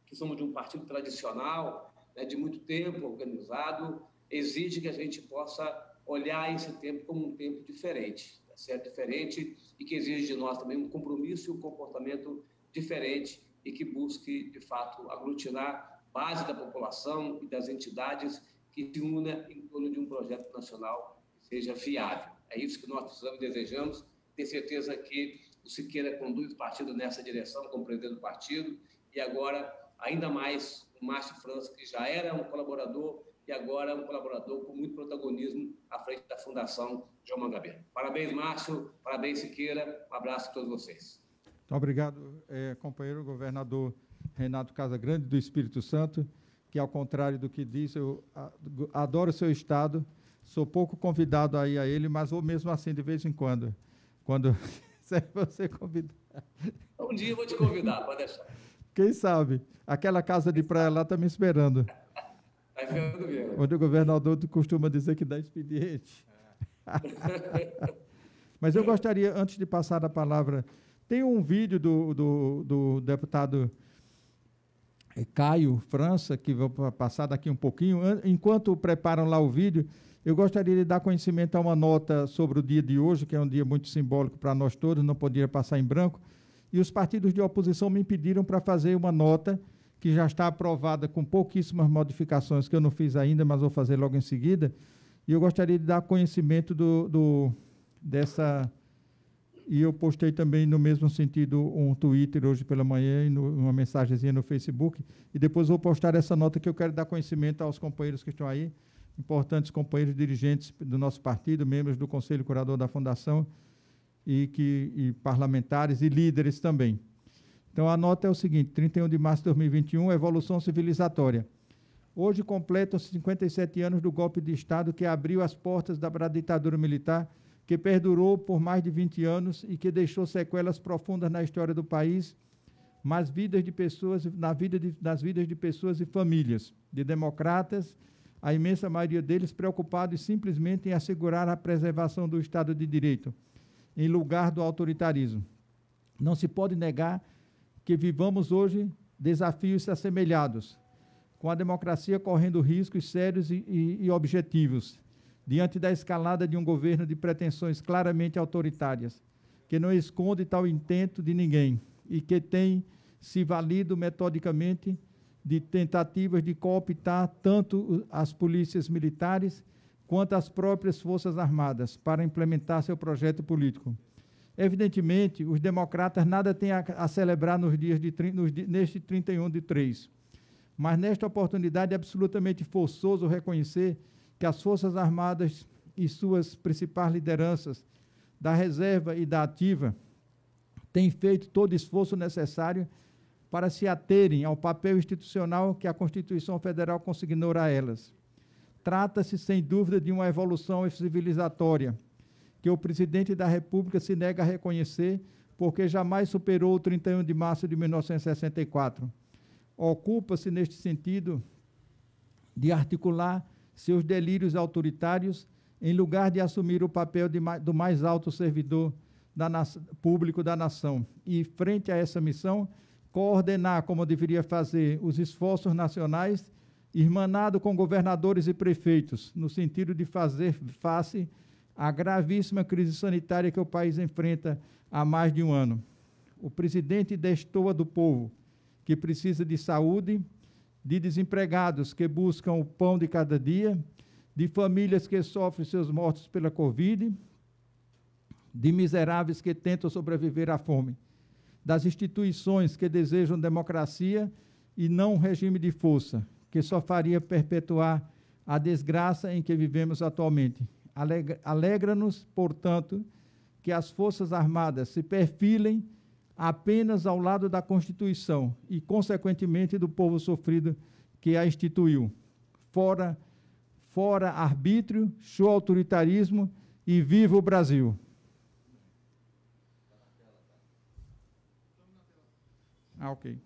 que somos de um partido tradicional, de muito tempo organizado, exige que a gente possa olhar esse tempo como um tempo diferente, tá certo? Diferente, e que exige de nós também um compromisso e um comportamento diferente e que busque, de fato, aglutinar a base da população e das entidades que se una em torno de um projeto nacional que seja viável. É isso que nós precisamos e desejamos. Ter certeza que o Siqueira conduz o partido nessa direção, compreendendo o partido, e agora, ainda mais, o Márcio França, que já era um colaborador e agora é um colaborador com muito protagonismo à frente da Fundação João Mangabeira. Parabéns, Márcio, parabéns, Siqueira, um abraço a todos vocês. Muito obrigado, companheiro governador Renato Casagrande, do Espírito Santo, que, ao contrário do que disse, eu adoro o seu estado, sou pouco convidado a ir a ele, mas vou mesmo assim de vez em quando você convidar. Um dia eu vou te convidar, pode deixar. Quem sabe? Aquela casa de praia lá está me esperando. Vai vendo mesmo. Onde o governador costuma dizer que dá expediente. Mas eu gostaria, antes de passar a palavra, tem um vídeo do deputado Caio França, que vou passar daqui um pouquinho. Enquanto preparam lá o vídeo, eu gostaria de dar conhecimento a uma nota sobre o dia de hoje, que é um dia muito simbólico para nós todos, não poderia passar em branco, e os partidos de oposição me pediram para fazer uma nota que já está aprovada com pouquíssimas modificações, que eu não fiz ainda, mas vou fazer logo em seguida, e eu gostaria de dar conhecimento dessa... E eu postei também no mesmo sentido um Twitter hoje pela manhã e uma mensagenzinha no Facebook, e depois vou postar essa nota que eu quero dar conhecimento aos companheiros que estão aí, importantes companheiros dirigentes do nosso partido, membros do Conselho Curador da Fundação e parlamentares e líderes também. Então, a nota é o seguinte: 31 de março de 2021, Evolução Civilizatória. Hoje completam-se 57 anos do golpe de Estado que abriu as portas da ditadura militar, que perdurou por mais de 20 anos e que deixou sequelas profundas na história do país, nas vidas de pessoas e famílias, de democratas, a imensa maioria deles preocupados simplesmente em assegurar a preservação do Estado de Direito, em lugar do autoritarismo. Não se pode negar que vivamos hoje desafios assemelhados, com a democracia correndo riscos sérios e objetivos, diante da escalada de um governo de pretensões claramente autoritárias, que não esconde tal intento de ninguém e que tem se valido metodicamente de tentativas de cooptar tanto as polícias militares quanto as próprias Forças Armadas para implementar seu projeto político. Evidentemente, os democratas nada têm a celebrar neste 31 de 3, mas nesta oportunidade é absolutamente forçoso reconhecer que as Forças Armadas e suas principais lideranças, da reserva e da ativa, têm feito todo o esforço necessário para se aterem ao papel institucional que a Constituição Federal consignou a elas. Trata-se, sem dúvida, de uma evolução civilizatória, que o presidente da República se nega a reconhecer, porque jamais superou o 31 de março de 1964. Ocupa-se, neste sentido, de articular seus delírios autoritários, em lugar de assumir o papel do mais alto servidor público da nação. E, frente a essa missão, coordenar, como deveria fazer, os esforços nacionais, irmanado com governadores e prefeitos, no sentido de fazer face à gravíssima crise sanitária que o país enfrenta há mais de um ano. O presidente destoa do povo, que precisa de saúde, de desempregados que buscam o pão de cada dia, de famílias que sofrem seus mortos pela Covid, de miseráveis que tentam sobreviver à fome, das instituições que desejam democracia e não um regime de força, que só faria perpetuar a desgraça em que vivemos atualmente. Alegra-nos, portanto, que as Forças Armadas se perfilem apenas ao lado da Constituição e, consequentemente, do povo sofrido que a instituiu. Fora arbítrio, show autoritarismo e viva o Brasil. Ok.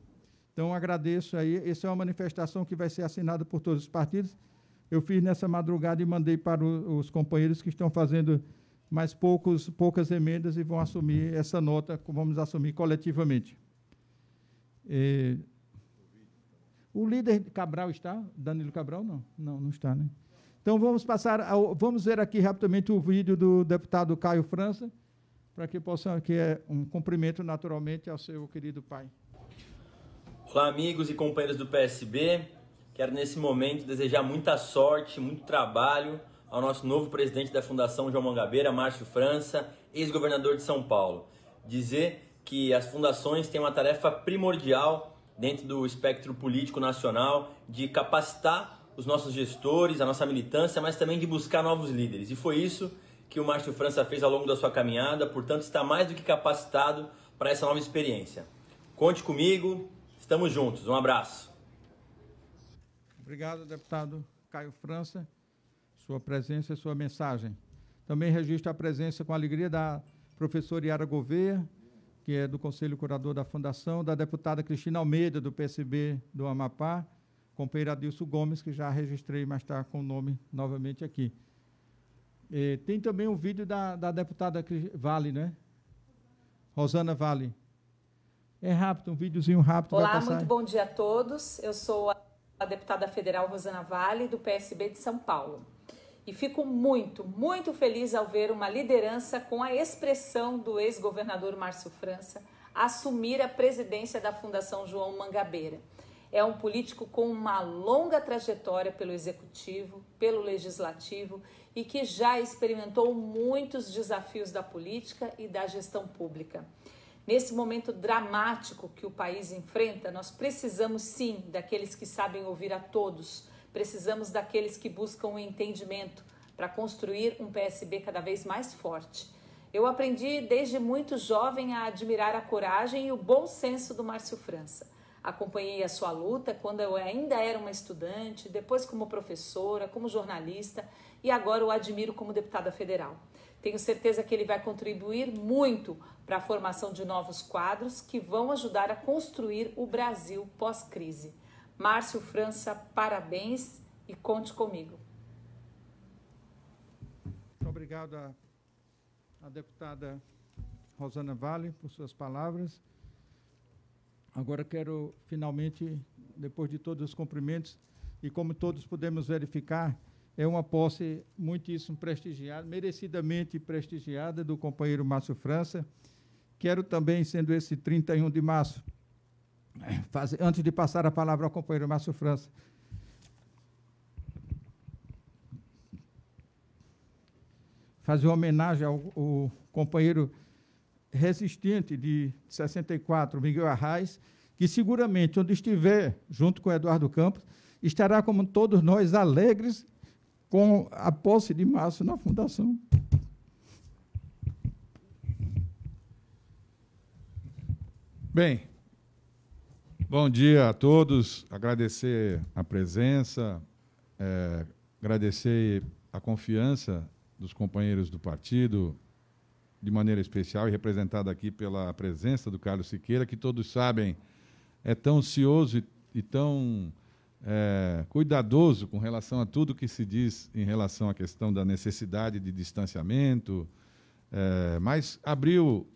Então, agradeço aí. Essa é uma manifestação que vai ser assinada por todos os partidos. Eu fiz nessa madrugada e mandei para os companheiros que estão fazendo mais poucas emendas e vão assumir essa nota, vamos assumir coletivamente. O líder Cabral está? Danilo Cabral, não? Não está, né? Então, vamos ver aqui rapidamente o vídeo do deputado Caio França, para que possam, que é um cumprimento, naturalmente, ao seu querido pai. Olá, amigos e companheiros do PSB. Quero, nesse momento, desejar muita sorte, muito trabalho ao nosso novo presidente da Fundação João Mangabeira, Márcio França, ex-governador de São Paulo. Dizer que as fundações têm uma tarefa primordial dentro do espectro político nacional de capacitar os nossos gestores, a nossa militância, mas também de buscar novos líderes. E foi isso que o Márcio França fez ao longo da sua caminhada, portanto está mais do que capacitado para essa nova experiência. Conte comigo, estamos juntos. Um abraço. Obrigado, deputado Caio França, sua presença e sua mensagem. Também registro a presença com alegria da professora Yara Gouveia, que é do Conselho Curador da Fundação, da deputada Cristina Almeida, do PSB do Amapá, companheiro Adilson Gomes, que já registrei, mas está com o nome novamente aqui. Tem também um vídeo da deputada Vale, né? Rosana Vale. É rápido, um videozinho rápido. Olá, vai passar. muito bom dia a todos. Eu sou a deputada federal Rosana Vale, do PSB de São Paulo. E fico muito, muito feliz ao ver uma liderança com a expressão do ex-governador Márcio França assumir a presidência da Fundação João Mangabeira. É um político com uma longa trajetória pelo Executivo, pelo Legislativo e que já experimentou muitos desafios da política e da gestão pública. Nesse momento dramático que o país enfrenta, nós precisamos sim daqueles que sabem ouvir a todos, precisamos daqueles que buscam o entendimento para construir um PSB cada vez mais forte. Eu aprendi desde muito jovem a admirar a coragem e o bom senso do Márcio França. Acompanhei a sua luta quando eu ainda era uma estudante, depois como professora, como jornalista e agora o admiro como deputada federal. Tenho certeza que ele vai contribuir muito para a formação de novos quadros que vão ajudar a construir o Brasil pós-crise. Márcio França, parabéns e conte comigo. Muito obrigado à deputada Rosana Vale por suas palavras. Agora quero, finalmente, depois de todos os cumprimentos, e como todos podemos verificar, é uma posse muitíssimo prestigiada, merecidamente prestigiada, do companheiro Márcio França. Quero também, sendo esse 31 de março, antes de passar a palavra ao companheiro Márcio França, fazer uma homenagem ao companheiro resistente de 64, Miguel Arraes, que seguramente, onde estiver, junto com Eduardo Campos, estará, como todos nós, alegres com a posse de Márcio na Fundação. Bem, bom dia a todos, agradecer a presença, agradecer a confiança dos companheiros do partido, de maneira especial e representado aqui pela presença do Carlos Siqueira, que todos sabem é tão cioso e tão cuidadoso com relação a tudo que se diz em relação à questão da necessidade de distanciamento, mas abriu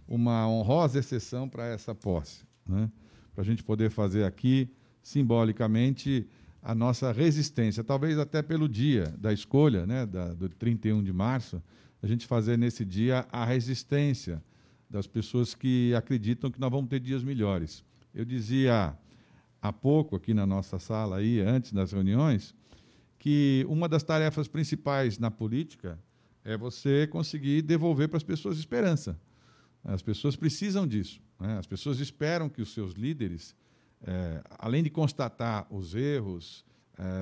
uma honrosa exceção para essa posse, né? Para a gente poder fazer aqui, simbolicamente, a nossa resistência, talvez até pelo dia da escolha, né, do 31 de março, a gente fazer nesse dia a resistência das pessoas que acreditam que nós vamos ter dias melhores. Eu dizia há pouco, aqui na nossa sala, aí, antes das reuniões, que uma das tarefas principais na política é você conseguir devolver para as pessoas esperança. As pessoas precisam disso, né? As pessoas esperam que os seus líderes, além de constatar os erros,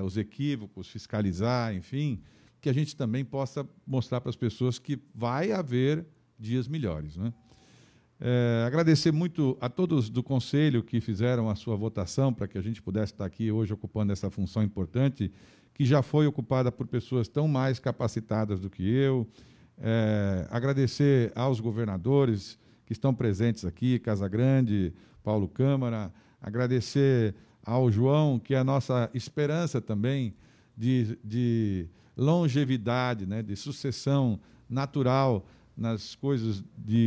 os equívocos, fiscalizar, enfim, que a gente também possa mostrar para as pessoas que vai haver dias melhores, né? Agradecer muito a todos do Conselho que fizeram a sua votação para que a gente pudesse estar aqui hoje ocupando essa função importante, que já foi ocupada por pessoas tão mais capacitadas do que eu. Agradecer aos governadores que estão presentes aqui, Casagrande, Paulo Câmara, agradecer ao João, que é a nossa esperança também de longevidade, né, de sucessão natural nas coisas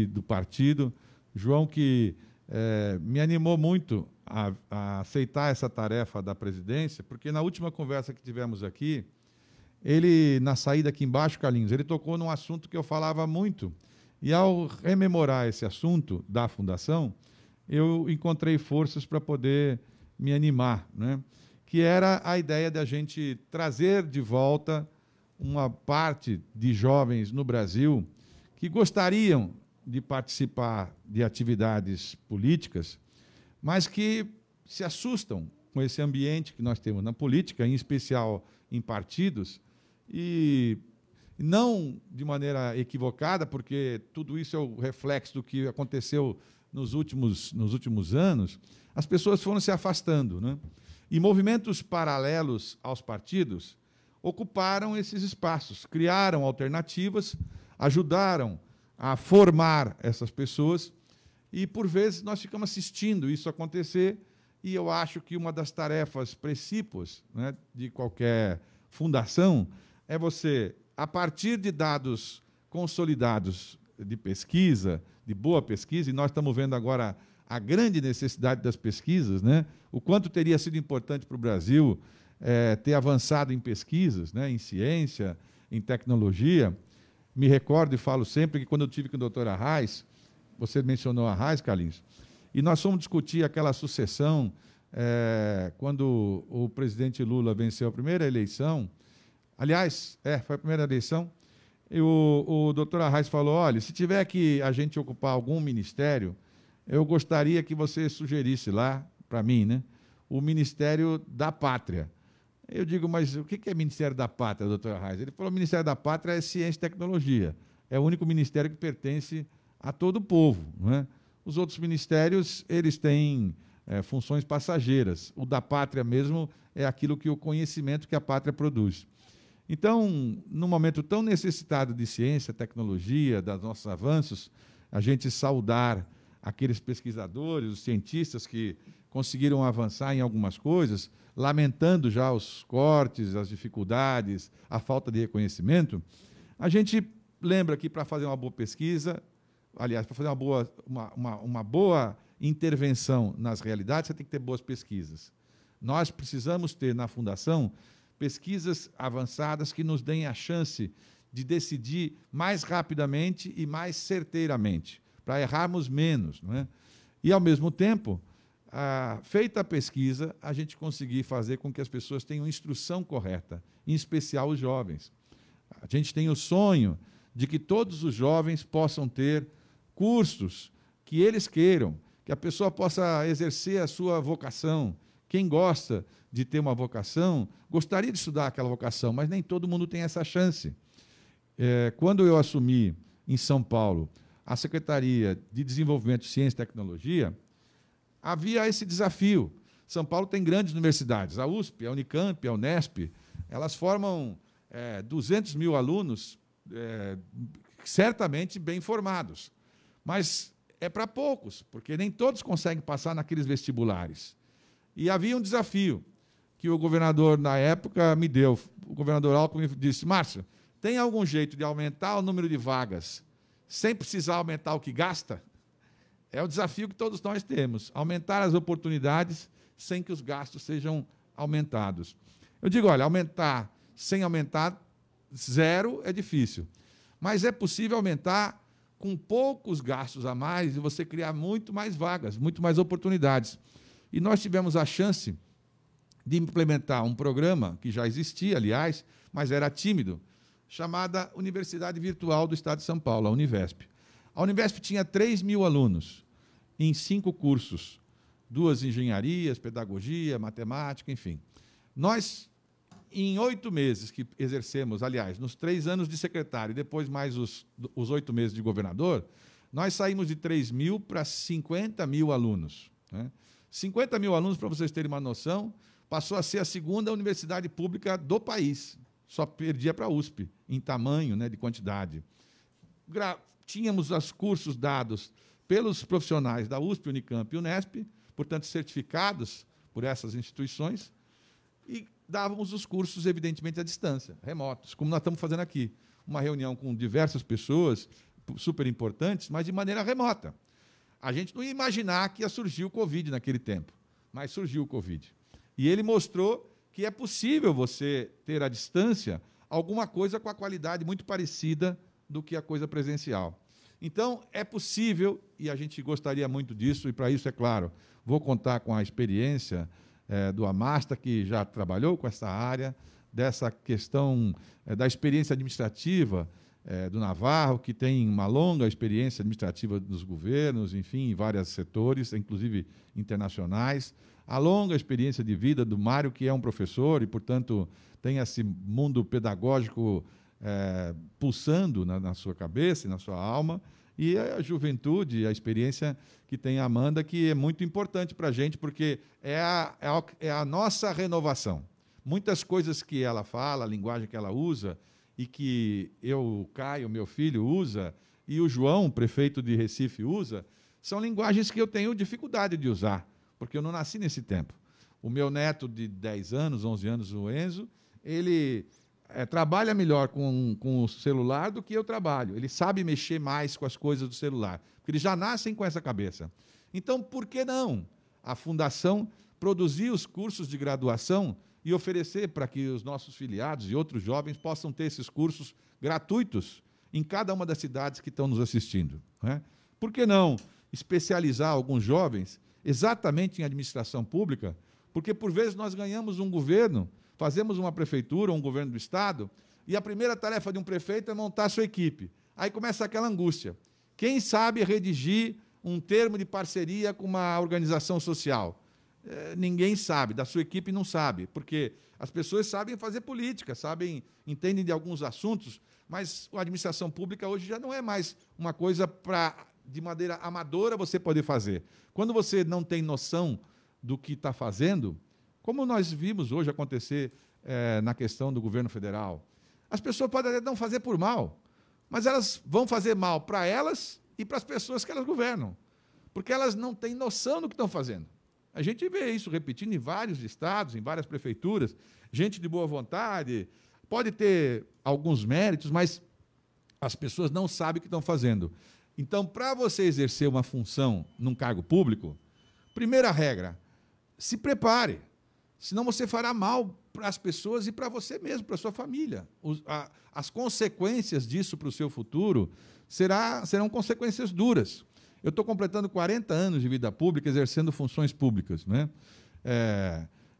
do partido. João, que me animou muito a aceitar essa tarefa da presidência, porque na última conversa que tivemos aqui, ele, na saída aqui embaixo, Carlinhos, ele tocou num assunto que eu falava muito, e ao rememorar esse assunto da Fundação, eu encontrei forças para poder me animar, né? Que era a ideia de a gente trazer de volta uma parte de jovens no Brasil que gostariam de participar de atividades políticas, mas que se assustam com esse ambiente que nós temos na política, em especial em partidos, e não de maneira equivocada, porque tudo isso é o reflexo do que aconteceu nos últimos anos, as pessoas foram se afastando, né? E movimentos paralelos aos partidos ocuparam esses espaços, criaram alternativas, ajudaram a formar essas pessoas, e, por vezes, nós ficamos assistindo isso acontecer, e eu acho que uma das tarefas precípuas, né, de qualquer fundação é você, a partir de dados consolidados de pesquisa, de boa pesquisa, e nós estamos vendo agora a grande necessidade das pesquisas, né? O quanto teria sido importante para o Brasil ter avançado em pesquisas, né? Em ciência, em tecnologia. Me recordo e falo sempre que quando eu tive com o doutor Arraes, você mencionou Arraes, Carlinhos, e nós fomos discutir aquela sucessão quando o presidente Lula venceu a primeira eleição. Aliás, foi a primeira eleição. E o doutor Arraes falou, olha, se tiver que a gente ocupar algum ministério, eu gostaria que você sugerisse lá, para mim, né, o Ministério da Pátria. Eu digo, mas o que é Ministério da Pátria, doutor Arraes? Ele falou, o Ministério da Pátria é Ciência e Tecnologia. É o único ministério que pertence a todo o povo, não é? Os outros ministérios, eles têm funções passageiras. O da pátria mesmo é aquilo que o conhecimento que a pátria produz. Então, num momento tão necessitado de ciência, tecnologia, dos nossos avanços, a gente saudar aqueles pesquisadores, os cientistas que conseguiram avançar em algumas coisas, lamentando já os cortes, as dificuldades, a falta de reconhecimento, a gente lembra que para fazer uma boa pesquisa, aliás, para fazer uma boa intervenção nas realidades, você tem que ter boas pesquisas. Nós precisamos ter na Fundação pesquisas avançadas que nos deem a chance de decidir mais rapidamente e mais certeiramente, para errarmos menos, não é? E, ao mesmo tempo, feita a pesquisa, a gente conseguir fazer com que as pessoas tenham instrução correta, em especial os jovens. A gente tem o sonho de que todos os jovens possam ter cursos que eles queiram, que a pessoa possa exercer a sua vocação. Quem gosta de ter uma vocação, gostaria de estudar aquela vocação, mas nem todo mundo tem essa chance. Quando eu assumi em São Paulo a Secretaria de Desenvolvimento, Ciência e Tecnologia, havia esse desafio. São Paulo tem grandes universidades, a USP, a Unicamp, a Unesp, elas formam 200 mil alunos certamente bem formados, mas é para poucos, porque nem todos conseguem passar naqueles vestibulares. E havia um desafio que o governador, na época, me deu. O governador Alckmin disse, Márcio, tem algum jeito de aumentar o número de vagas sem precisar aumentar o que gasta? É o desafio que todos nós temos, aumentar as oportunidades sem que os gastos sejam aumentados. Eu digo, olha, aumentar sem aumentar zero é difícil, mas é possível aumentar com poucos gastos a mais e você criar muito mais vagas, muito mais oportunidades. E nós tivemos a chance de implementar um programa, que já existia, aliás, mas era tímido, chamada Universidade Virtual do Estado de São Paulo, a Univesp. A Univesp tinha 3 mil alunos em 5 cursos, 2 engenharias, pedagogia, matemática, enfim. Nós, em 8 meses que exercemos, aliás, nos 3 anos de secretário e depois mais os 8 meses de governador, nós saímos de 3 mil para 50 mil alunos, né? 50 mil alunos, para vocês terem uma noção, passou a ser a segunda universidade pública do país. Só perdia para a USP, em tamanho, né, de quantidade. Tínhamos os cursos dados pelos profissionais da USP, Unicamp e Unesp, portanto, certificados por essas instituições, e dávamos os cursos, evidentemente, à distância, remotos, como nós estamos fazendo aqui. Uma reunião com diversas pessoas, super importantes, mas de maneira remota. A gente não ia imaginar que ia surgir o Covid naquele tempo, mas surgiu o Covid. E ele mostrou que é possível você ter à distância alguma coisa com a qualidade muito parecida do que a coisa presencial. Então, é possível, e a gente gostaria muito disso, e para isso, é claro, vou contar com a experiência do Amasta, que já trabalhou com essa área, dessa questão da experiência administrativa do Navarro, que tem uma longa experiência administrativa dos governos, enfim, em vários setores, inclusive internacionais, a longa experiência de vida do Mário, que é um professor e, portanto, tem esse mundo pedagógico pulsando na sua cabeça e na sua alma, e a juventude, a experiência que tem a Amanda, que é muito importante para a gente, porque é a nossa renovação. Muitas coisas que ela fala, a linguagem que ela usa, e que o Caio, meu filho, usa, e o João, prefeito de Recife, usa, são linguagens que eu tenho dificuldade de usar, porque eu não nasci nesse tempo. O meu neto de 10 anos, 11 anos, o Enzo, ele trabalha melhor com o celular do que eu trabalho. Ele sabe mexer mais com as coisas do celular, porque eles já nascem com essa cabeça. Então, por que não a Fundação produzir os cursos de graduação e oferecer para que os nossos filiados e outros jovens possam ter esses cursos gratuitos em cada uma das cidades que estão nos assistindo, né? Por que não especializar alguns jovens exatamente em administração pública? Porque, por vezes, nós ganhamos um governo, fazemos uma prefeitura, um governo do Estado, e a primeira tarefa de um prefeito é montar a sua equipe. Aí começa aquela angústia. Quem sabe redigir um termo de parceria com uma organização social? Ninguém sabe, da sua equipe não sabe, porque as pessoas sabem fazer política, entendem de alguns assuntos, mas a administração pública hoje já não é mais uma coisa para, de maneira amadora, você poder fazer. Quando você não tem noção do que está fazendo, como nós vimos hoje acontecer na questão do governo federal, as pessoas podem até não fazer por mal, mas elas vão fazer mal para elas e para as pessoas que elas governam, porque elas não têm noção do que estão fazendo. A gente vê isso repetindo em vários estados, em várias prefeituras, gente de boa vontade, pode ter alguns méritos, mas as pessoas não sabem o que estão fazendo. Então, para você exercer uma função num cargo público, primeira regra, se prepare, senão você fará mal para as pessoas e para você mesmo, para a sua família. As consequências disso para o seu futuro serão consequências duras. Eu estou completando 40 anos de vida pública, exercendo funções públicas, né?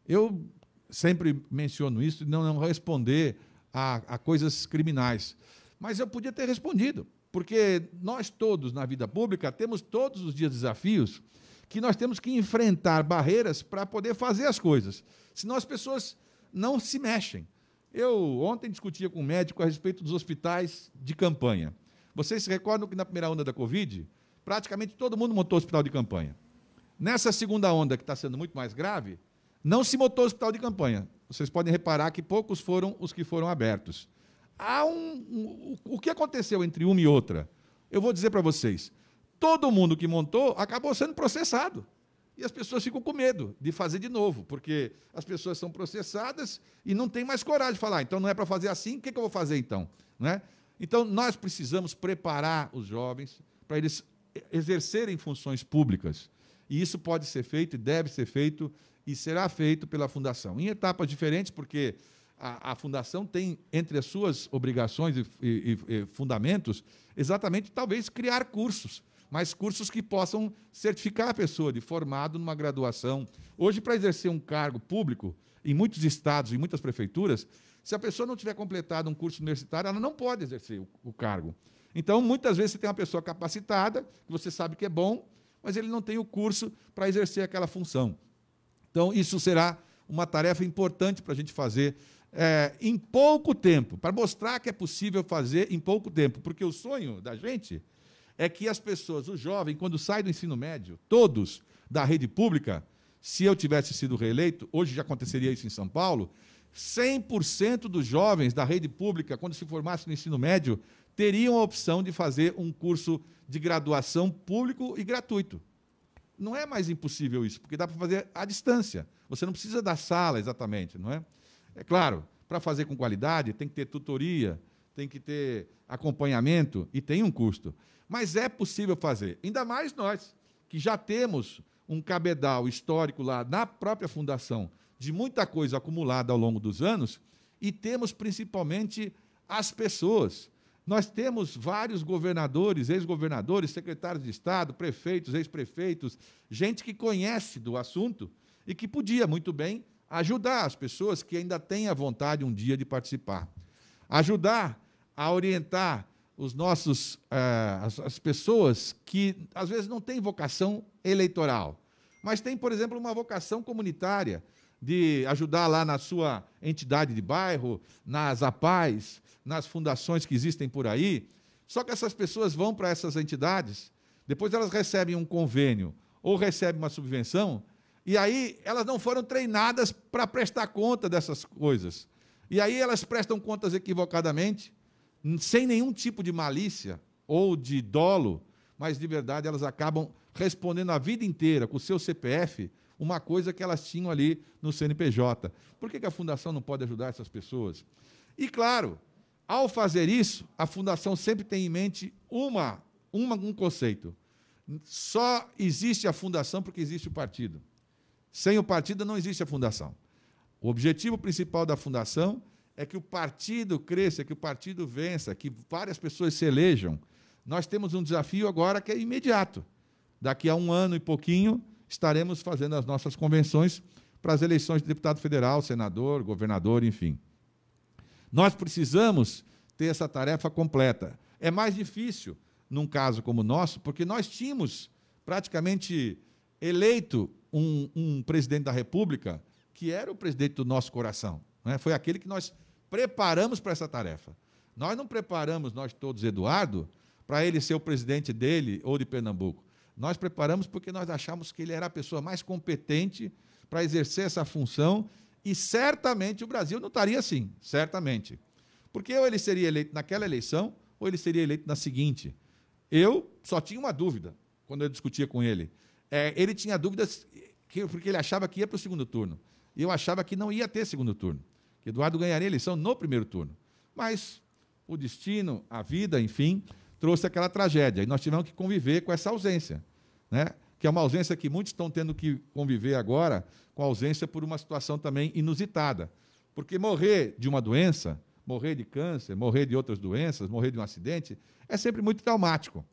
Eu sempre menciono isso, não responder a coisas criminais. Mas eu podia ter respondido, porque nós todos, na vida pública, temos todos os dias desafios que nós temos que enfrentar barreiras para poder fazer as coisas. Senão as pessoas não se mexem. Eu ontem discutia com um médico a respeito dos hospitais de campanha. Vocês se recordam que na primeira onda da Covid, praticamente todo mundo montou hospital de campanha. Nessa segunda onda, que está sendo muito mais grave, não se montou hospital de campanha. Vocês podem reparar que poucos foram os que foram abertos. O que aconteceu entre uma e outra? Eu vou dizer para vocês. Todo mundo que montou acabou sendo processado. E as pessoas ficam com medo de fazer de novo, porque as pessoas são processadas e não têm mais coragem de falar. Então, não é para fazer assim, o que eu vou fazer, então? Não é? Então, nós precisamos preparar os jovens para eles exercerem funções públicas. E isso pode ser feito, e deve ser feito, e será feito pela Fundação. Em etapas diferentes, porque a Fundação tem, entre as suas obrigações e fundamentos, exatamente, talvez, criar cursos, mas cursos que possam certificar a pessoa de formado numa graduação. Hoje, para exercer um cargo público, em muitos estados, em muitas prefeituras, se a pessoa não tiver completado um curso universitário, ela não pode exercer o cargo. Então, muitas vezes, você tem uma pessoa capacitada, que você sabe que é bom, mas ele não tem o curso para exercer aquela função. Então, isso será uma tarefa importante para a gente fazer em pouco tempo, para mostrar que é possível fazer em pouco tempo, porque o sonho da gente é que as pessoas, o jovem, quando sai do ensino médio, todos da rede pública, se eu tivesse sido reeleito, hoje já aconteceria isso em São Paulo, 100% dos jovens da rede pública, quando se formassem no ensino médio, teriam a opção de fazer um curso de graduação público e gratuito. Não é mais impossível isso, porque dá para fazer à distância. Você não precisa da sala exatamente, não é? É claro, para fazer com qualidade, tem que ter tutoria, tem que ter acompanhamento e tem um custo. Mas é possível fazer. Ainda mais nós, que já temos um cabedal histórico lá na própria Fundação, de muita coisa acumulada ao longo dos anos, e temos principalmente as pessoas. Nós temos vários governadores, ex-governadores, secretários de Estado, prefeitos, ex-prefeitos, gente que conhece do assunto e que podia muito bem ajudar as pessoas que ainda têm a vontade um dia de participar. Ajudar a orientar as pessoas que, às vezes, não têm vocação eleitoral, mas têm, por exemplo, uma vocação comunitária, de ajudar lá na sua entidade de bairro, nas APAES, nas fundações que existem por aí. Só que essas pessoas vão para essas entidades, depois elas recebem um convênio ou recebem uma subvenção, e aí elas não foram treinadas para prestar conta dessas coisas. E aí elas prestam contas equivocadamente, sem nenhum tipo de malícia ou de dolo, mas, de verdade, elas acabam respondendo a vida inteira com o seu CPF uma coisa que elas tinham ali no CNPJ. Por que a Fundação não pode ajudar essas pessoas? E, claro, ao fazer isso, a Fundação sempre tem em mente um conceito. Só existe a fundação porque existe o partido. Sem o partido não existe a fundação. O objetivo principal da fundação é que o partido cresça, que o partido vença, que várias pessoas se elejam. Nós temos um desafio agora que é imediato. Daqui a 1 ano e pouquinho, estaremos fazendo as nossas convenções para as eleições de deputado federal, senador, governador, enfim. Nós precisamos ter essa tarefa completa. É mais difícil num caso como o nosso, porque nós tínhamos praticamente eleito um presidente da República que era o presidente do nosso coração, né? Foi aquele que nós preparamos para essa tarefa. Nós não preparamos, nós todos, Eduardo, para ele ser o presidente dele ou de Pernambuco. Nós preparamos porque nós achamos que ele era a pessoa mais competente para exercer essa função e certamente o Brasil não estaria assim, certamente. Porque ou ele seria eleito naquela eleição ou ele seria eleito na seguinte. Eu só tinha uma dúvida quando eu discutia com ele. Ele tinha dúvidas porque ele achava que ia para o segundo turno. E eu achava que não ia ter segundo turno, que Eduardo ganharia a eleição no primeiro turno. Mas o destino, a vida, enfim, trouxe aquela tragédia. E nós tivemos que conviver com essa ausência, né? Que é uma ausência que muitos estão tendo que conviver agora, com a ausência por uma situação também inusitada. Porque morrer de uma doença, morrer de câncer, morrer de outras doenças, morrer de um acidente, é sempre muito traumático.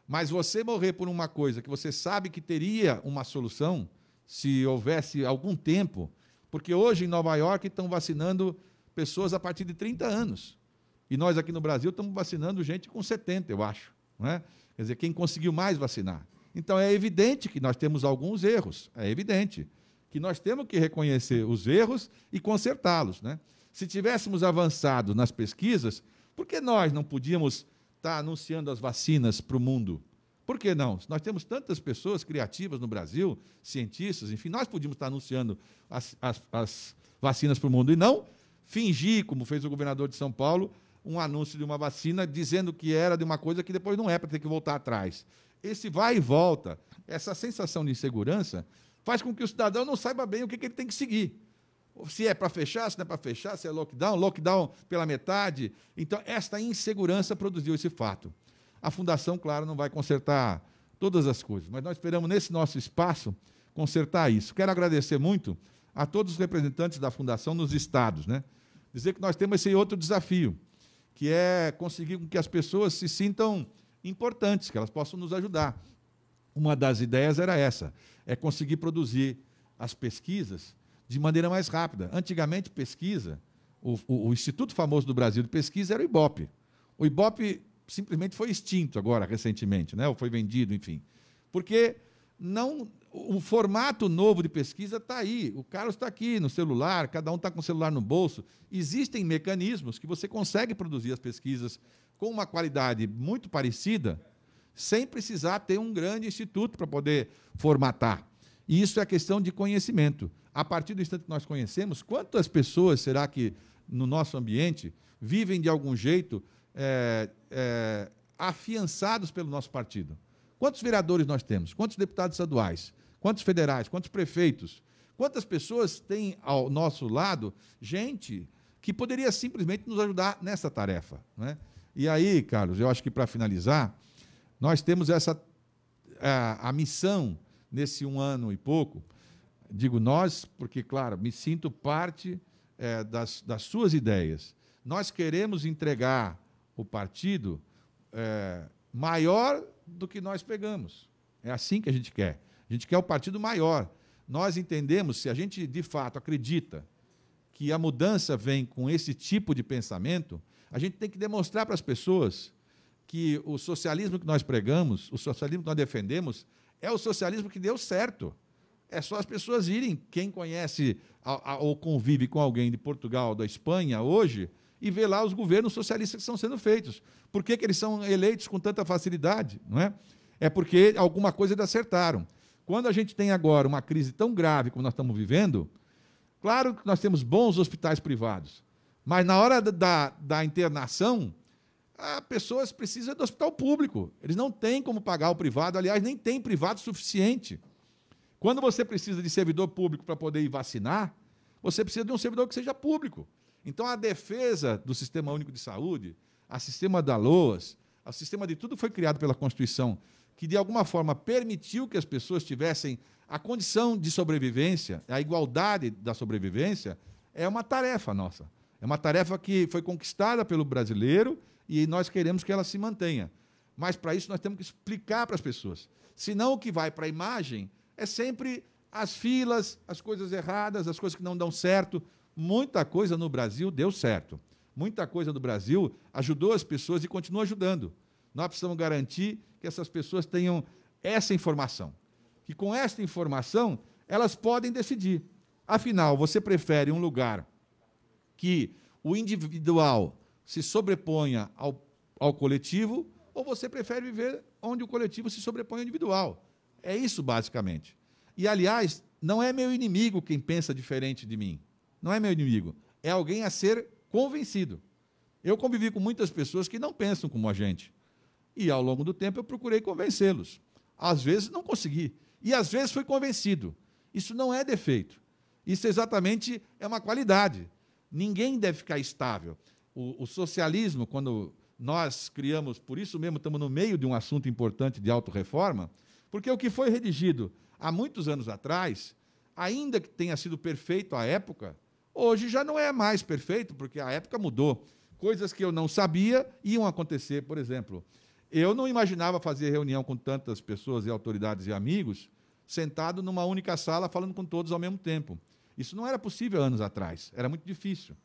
Mas você morrer por uma coisa que você sabe que teria uma solução, se houvesse algum tempo, porque hoje em Nova York estão vacinando pessoas a partir de 30 anos. E nós aqui no Brasil estamos vacinando gente com 70, eu acho, não é? Quer dizer, quem conseguiu mais vacinar. Então, é evidente que nós temos alguns erros, é evidente que nós temos que reconhecer os erros e consertá-los, né? Se tivéssemos avançado nas pesquisas, por que nós não podíamos estar anunciando as vacinas para o mundo? Por que não? Nós temos tantas pessoas criativas no Brasil, cientistas, enfim, nós podíamos estar anunciando as vacinas para o mundo e não fingir, como fez o governador de São Paulo, um anúncio de uma vacina dizendo que era de uma coisa que depois não é, para ter que voltar atrás. Esse vai e volta, essa sensação de insegurança, faz com que o cidadão não saiba bem o que ele tem que seguir. Se é para fechar, se não é para fechar, se é lockdown pela metade. Então, esta insegurança produziu esse fato. A Fundação, claro, não vai consertar todas as coisas, mas nós esperamos, nesse nosso espaço, consertar isso. Quero agradecer muito a todos os representantes da Fundação nos estados, né? Dizer que nós temos esse outro desafio, que é conseguir que as pessoas se sintam importantes, que elas possam nos ajudar. Uma das ideias era essa, é conseguir produzir as pesquisas de maneira mais rápida. Antigamente, pesquisa, o Instituto Famoso do Brasil de Pesquisa era o IBOP. O IBOP simplesmente foi extinto agora, recentemente, né? Ou foi vendido, enfim. Porque o formato novo de pesquisa está aí. O Carlos está aqui no celular, cada um está com o celular no bolso. Existem mecanismos que você consegue produzir as pesquisas com uma qualidade muito parecida, sem precisar ter um grande instituto para poder formatar. E isso é questão de conhecimento. A partir do instante que nós conhecemos, quantas pessoas será que, no nosso ambiente, vivem de algum jeito afiançados pelo nosso partido? Quantos vereadores nós temos? Quantos deputados estaduais? Quantos federais? Quantos prefeitos? Quantas pessoas têm ao nosso lado gente que poderia simplesmente nos ajudar nessa tarefa, né? E aí, Carlos, eu acho que, para finalizar, nós temos a missão, nesse 1 ano e pouco, digo nós, porque, claro, me sinto parte das suas ideias. Nós queremos entregar o partido maior do que nós pegamos. É assim que a gente quer. A gente quer o partido maior. Nós entendemos, se a gente, de fato, acredita que a mudança vem com esse tipo de pensamento, a gente tem que demonstrar para as pessoas que o socialismo que nós pregamos, o socialismo que nós defendemos, é o socialismo que deu certo. É só as pessoas irem, quem conhece ou convive com alguém de Portugal, da Espanha, hoje, e ver lá os governos socialistas que estão sendo feitos. Por que eles são eleitos com tanta facilidade? Não é? É porque alguma coisa eles acertaram. Quando a gente tem agora uma crise tão grave como nós estamos vivendo, claro que nós temos bons hospitais privados, mas na hora da internação, as pessoas precisam do hospital público. Eles não têm como pagar o privado, aliás, nem tem privado suficiente. Quando você precisa de servidor público para poder ir vacinar, você precisa de um servidor que seja público. Então, a defesa do Sistema Único de Saúde, o sistema da LOAS, o sistema de tudo foi criado pela Constituição, que, de alguma forma, permitiu que as pessoas tivessem a condição de sobrevivência, a igualdade da sobrevivência, é uma tarefa nossa. É uma tarefa que foi conquistada pelo brasileiro e nós queremos que ela se mantenha. Mas, para isso, nós temos que explicar para as pessoas. Senão, o que vai para a imagem é sempre as filas, as coisas erradas, as coisas que não dão certo. Muita coisa no Brasil deu certo. Muita coisa no Brasil ajudou as pessoas e continua ajudando. Nós precisamos garantir que essas pessoas tenham essa informação. Que com essa informação, elas podem decidir. Afinal, você prefere um lugar que o individual se sobreponha ao coletivo, ou você prefere viver onde o coletivo se sobrepõe ao individual? É isso, basicamente. E, aliás, não é meu inimigo quem pensa diferente de mim. Não é meu inimigo. É alguém a ser convencido. Eu convivi com muitas pessoas que não pensam como a gente. E, ao longo do tempo, eu procurei convencê-los. Às vezes, não consegui. E, às vezes, fui convencido. Isso não é defeito. Isso, exatamente, é uma qualidade. Ninguém deve ficar estável. O socialismo, quando nós criamos, por isso mesmo estamos no meio de um assunto importante de autorreforma, porque o que foi redigido há muitos anos atrás, ainda que tenha sido perfeito à época, hoje já não é mais perfeito, porque a época mudou. Coisas que eu não sabia iam acontecer, por exemplo. Eu não imaginava fazer reunião com tantas pessoas e autoridades e amigos, sentado numa única sala, falando com todos ao mesmo tempo. Isso não era possível anos atrás, era muito difícil.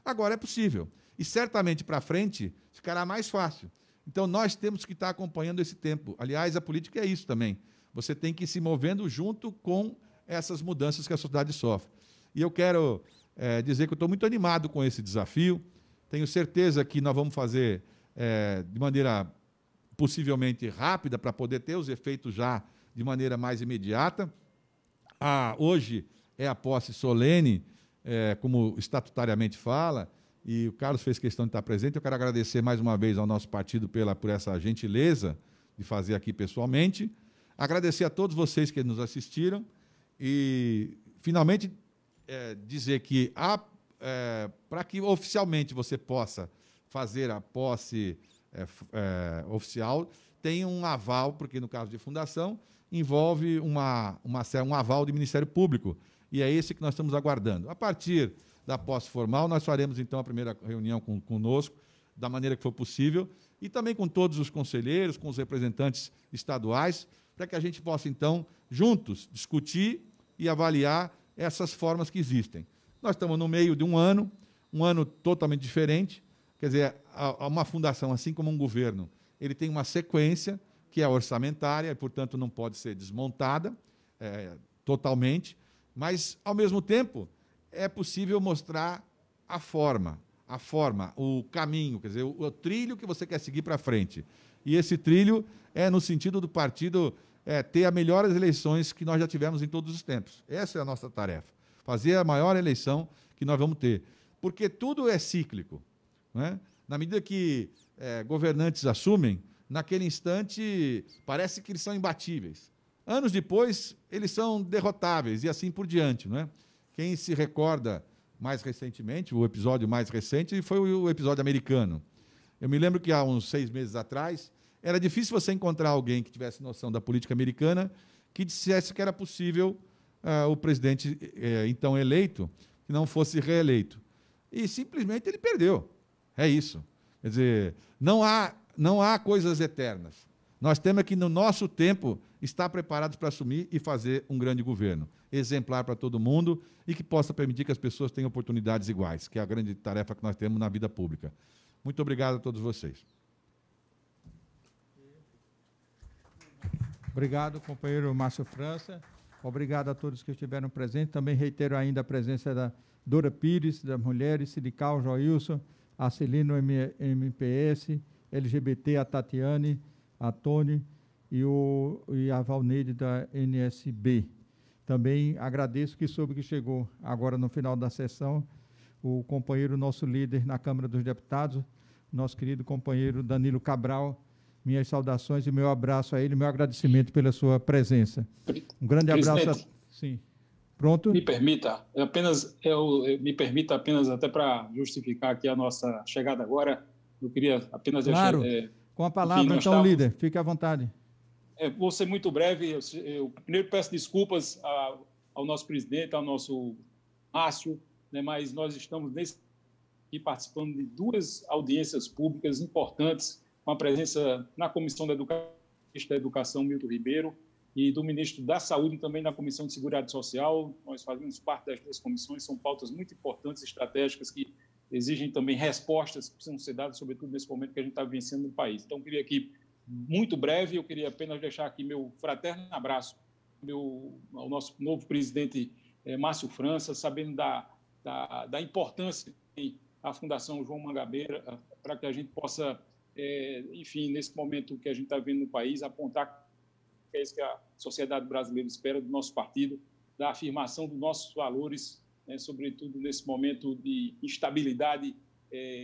Agora é possível. E certamente para frente ficará mais fácil. Então nós temos que estar acompanhando esse tempo. Aliás, a política é isso também. Você tem que ir se movendo junto com essas mudanças que a sociedade sofre. E eu quero dizer que eu estou muito animado com esse desafio. Tenho certeza que nós vamos fazer de maneira possivelmente rápida para poder ter os efeitos já de maneira mais imediata. Hoje é a posse solene, como estatutariamente fala, e o Carlos fez questão de estar presente. Eu quero agradecer mais uma vez ao nosso partido por essa gentileza de fazer aqui pessoalmente. Agradecer a todos vocês que nos assistiram e, finalmente, dizer que, para que oficialmente você possa fazer a posse oficial, tem um aval, porque, no caso de fundação, envolve um aval do Ministério Público, e é esse que nós estamos aguardando. A partir da posse formal, nós faremos, então, a primeira reunião conosco, da maneira que for possível, e também com todos os conselheiros, com os representantes estaduais, para que a gente possa, então, juntos, discutir e avaliar essas formas que existem. Nós estamos no meio de um ano totalmente diferente, quer dizer, uma fundação, assim como um governo, ele tem uma sequência que é orçamentária, e, portanto, não pode ser desmontada totalmente, mas, ao mesmo tempo, é possível mostrar a forma, o caminho, quer dizer, o trilho que você quer seguir para frente. E esse trilho é no sentido do partido ter as melhores eleições que nós já tivemos em todos os tempos. Essa é a nossa tarefa, fazer a maior eleição que nós vamos ter. Porque tudo é cíclico, não é? Na medida que governantes assumem, naquele instante parece que eles são imbatíveis. Anos depois, eles são derrotáveis e assim por diante, não é? Quem se recorda mais recentemente, o episódio mais recente foi o episódio americano. Eu me lembro que há uns 6 meses atrás, era difícil você encontrar alguém que tivesse noção da política americana que dissesse que era possível o presidente então eleito que não fosse reeleito. E simplesmente ele perdeu. É isso. Quer dizer, não há coisas eternas. Nós temos que, no nosso tempo, estar preparados para assumir e fazer um grande governo, exemplar para todo mundo e que possa permitir que as pessoas tenham oportunidades iguais, que é a grande tarefa que nós temos na vida pública. Muito obrigado a todos vocês. Obrigado, companheiro Márcio França. Obrigado a todos que estiveram presentes. Também reitero ainda a presença da Dora Pires, das Mulheres, Sindical, Joilson, a Celino MPS, LGBT, a Tatiane, a Tony e a Valneide da NSB. Também agradeço que soube que chegou agora no final da sessão o companheiro, nosso líder na Câmara dos Deputados, nosso querido companheiro Danilo Cabral. Minhas saudações e meu abraço a ele, meu agradecimento pela sua presença. Um grande abraço. Sim. Pronto? Me permita apenas até para justificar aqui a nossa chegada agora, eu queria apenas claro. Com a palavra, enfim, então, líder, fique à vontade. Vou ser muito breve. Eu primeiro peço desculpas ao nosso presidente, ao nosso Márcio, né, mas nós estamos aqui participando de 2 audiências públicas importantes, com a presença na Comissão da Educação, Milton Ribeiro, e do Ministro da Saúde, também na Comissão de Seguridade Social. Nós fazemos parte das 2 comissões, são pautas muito importantes, estratégicas, que exigem também respostas que precisam ser dadas, sobretudo nesse momento que a gente está vivenciando no país. Então, eu queria aqui, muito breve, eu queria apenas deixar aqui meu fraterno abraço ao nosso novo presidente Márcio França, sabendo da importância da Fundação João Mangabeira, para que a gente possa, enfim, nesse momento que a gente está vendo no país, apontar que é isso que a sociedade brasileira espera do nosso partido, da afirmação dos nossos valores, né, sobretudo nesse momento de instabilidade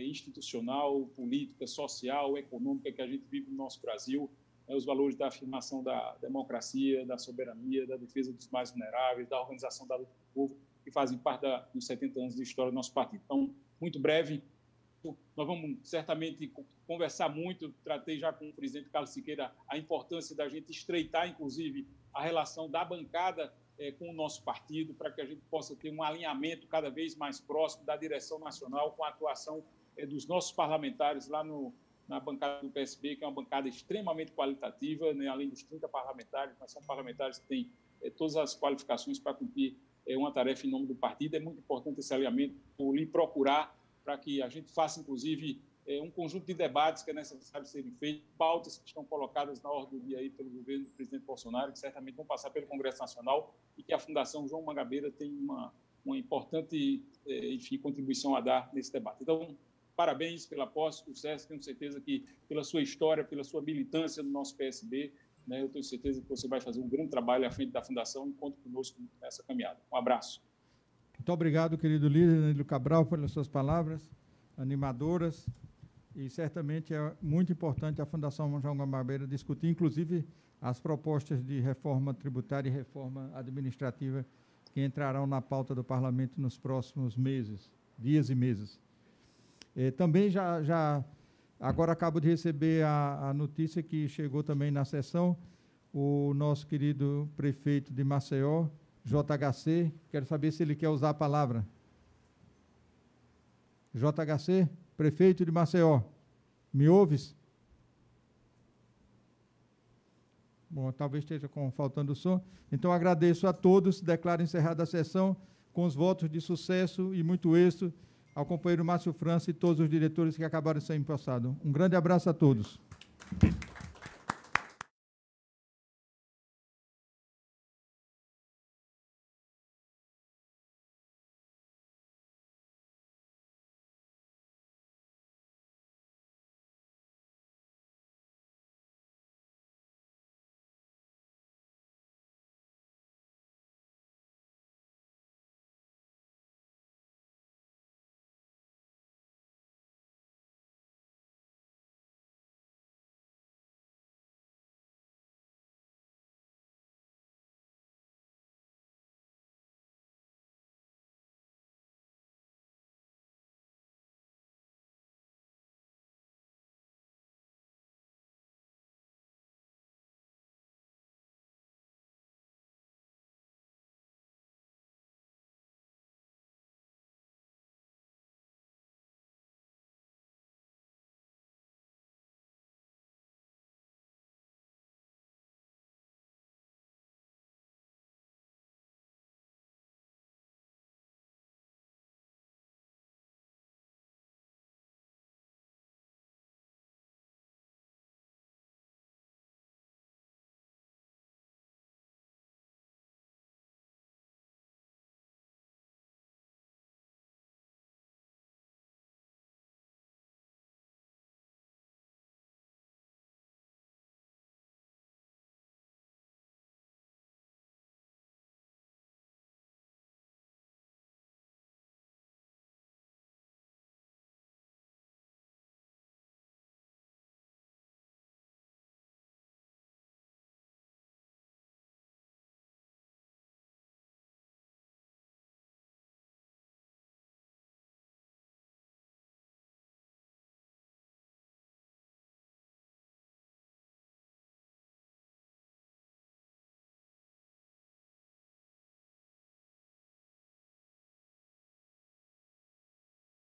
institucional, política, social, econômica que a gente vive no nosso Brasil, os valores da afirmação da democracia, da soberania, da defesa dos mais vulneráveis, da organização da luta do povo, que fazem parte dos 70 anos de história do nosso partido. Então, muito breve, nós vamos certamente conversar muito. Tratei já com o presidente Carlos Siqueira a importância da gente estreitar, inclusive, a relação da bancada com o nosso partido, para que a gente possa ter um alinhamento cada vez mais próximo da direção nacional, com a atuação dos nossos parlamentares lá na bancada do PSB, que é uma bancada extremamente qualitativa, né? Além dos 30 parlamentares, mas são parlamentares que têm todas as qualificações para cumprir uma tarefa em nome do partido. É muito importante esse alinhamento, lhe procurar para que a gente faça, inclusive, um conjunto de debates que é necessário serem feitos, pautas que estão colocadas na ordem do dia aí pelo governo do presidente Bolsonaro, que certamente vão passar pelo Congresso Nacional, e que a Fundação João Mangabeira tem uma importante, enfim, contribuição a dar nesse debate. Então, parabéns pela posse, sucesso. Tenho certeza que, pela sua história, pela sua militância no nosso PSB, né, eu tenho certeza que você vai fazer um grande trabalho à frente da Fundação e conta conosco nessa caminhada. Um abraço. Muito obrigado, querido líder Danilo Cabral, pelas suas palavras animadoras. E certamente é muito importante a Fundação João Mangabeira discutir, inclusive, as propostas de reforma tributária e reforma administrativa que entrarão na pauta do Parlamento nos próximos meses, dias e meses. Também agora acabo de receber a notícia que chegou também na sessão, o nosso querido prefeito de Maceió, JHC, quero saber se ele quer usar a palavra. JHC, prefeito de Maceió, me ouves? Bom, talvez esteja faltando o som. Então, agradeço a todos, declaro encerrada a sessão, com os votos de sucesso e muito êxito ao companheiro Márcio França e todos os diretores que acabaram de ser empossados. Um grande abraço a todos.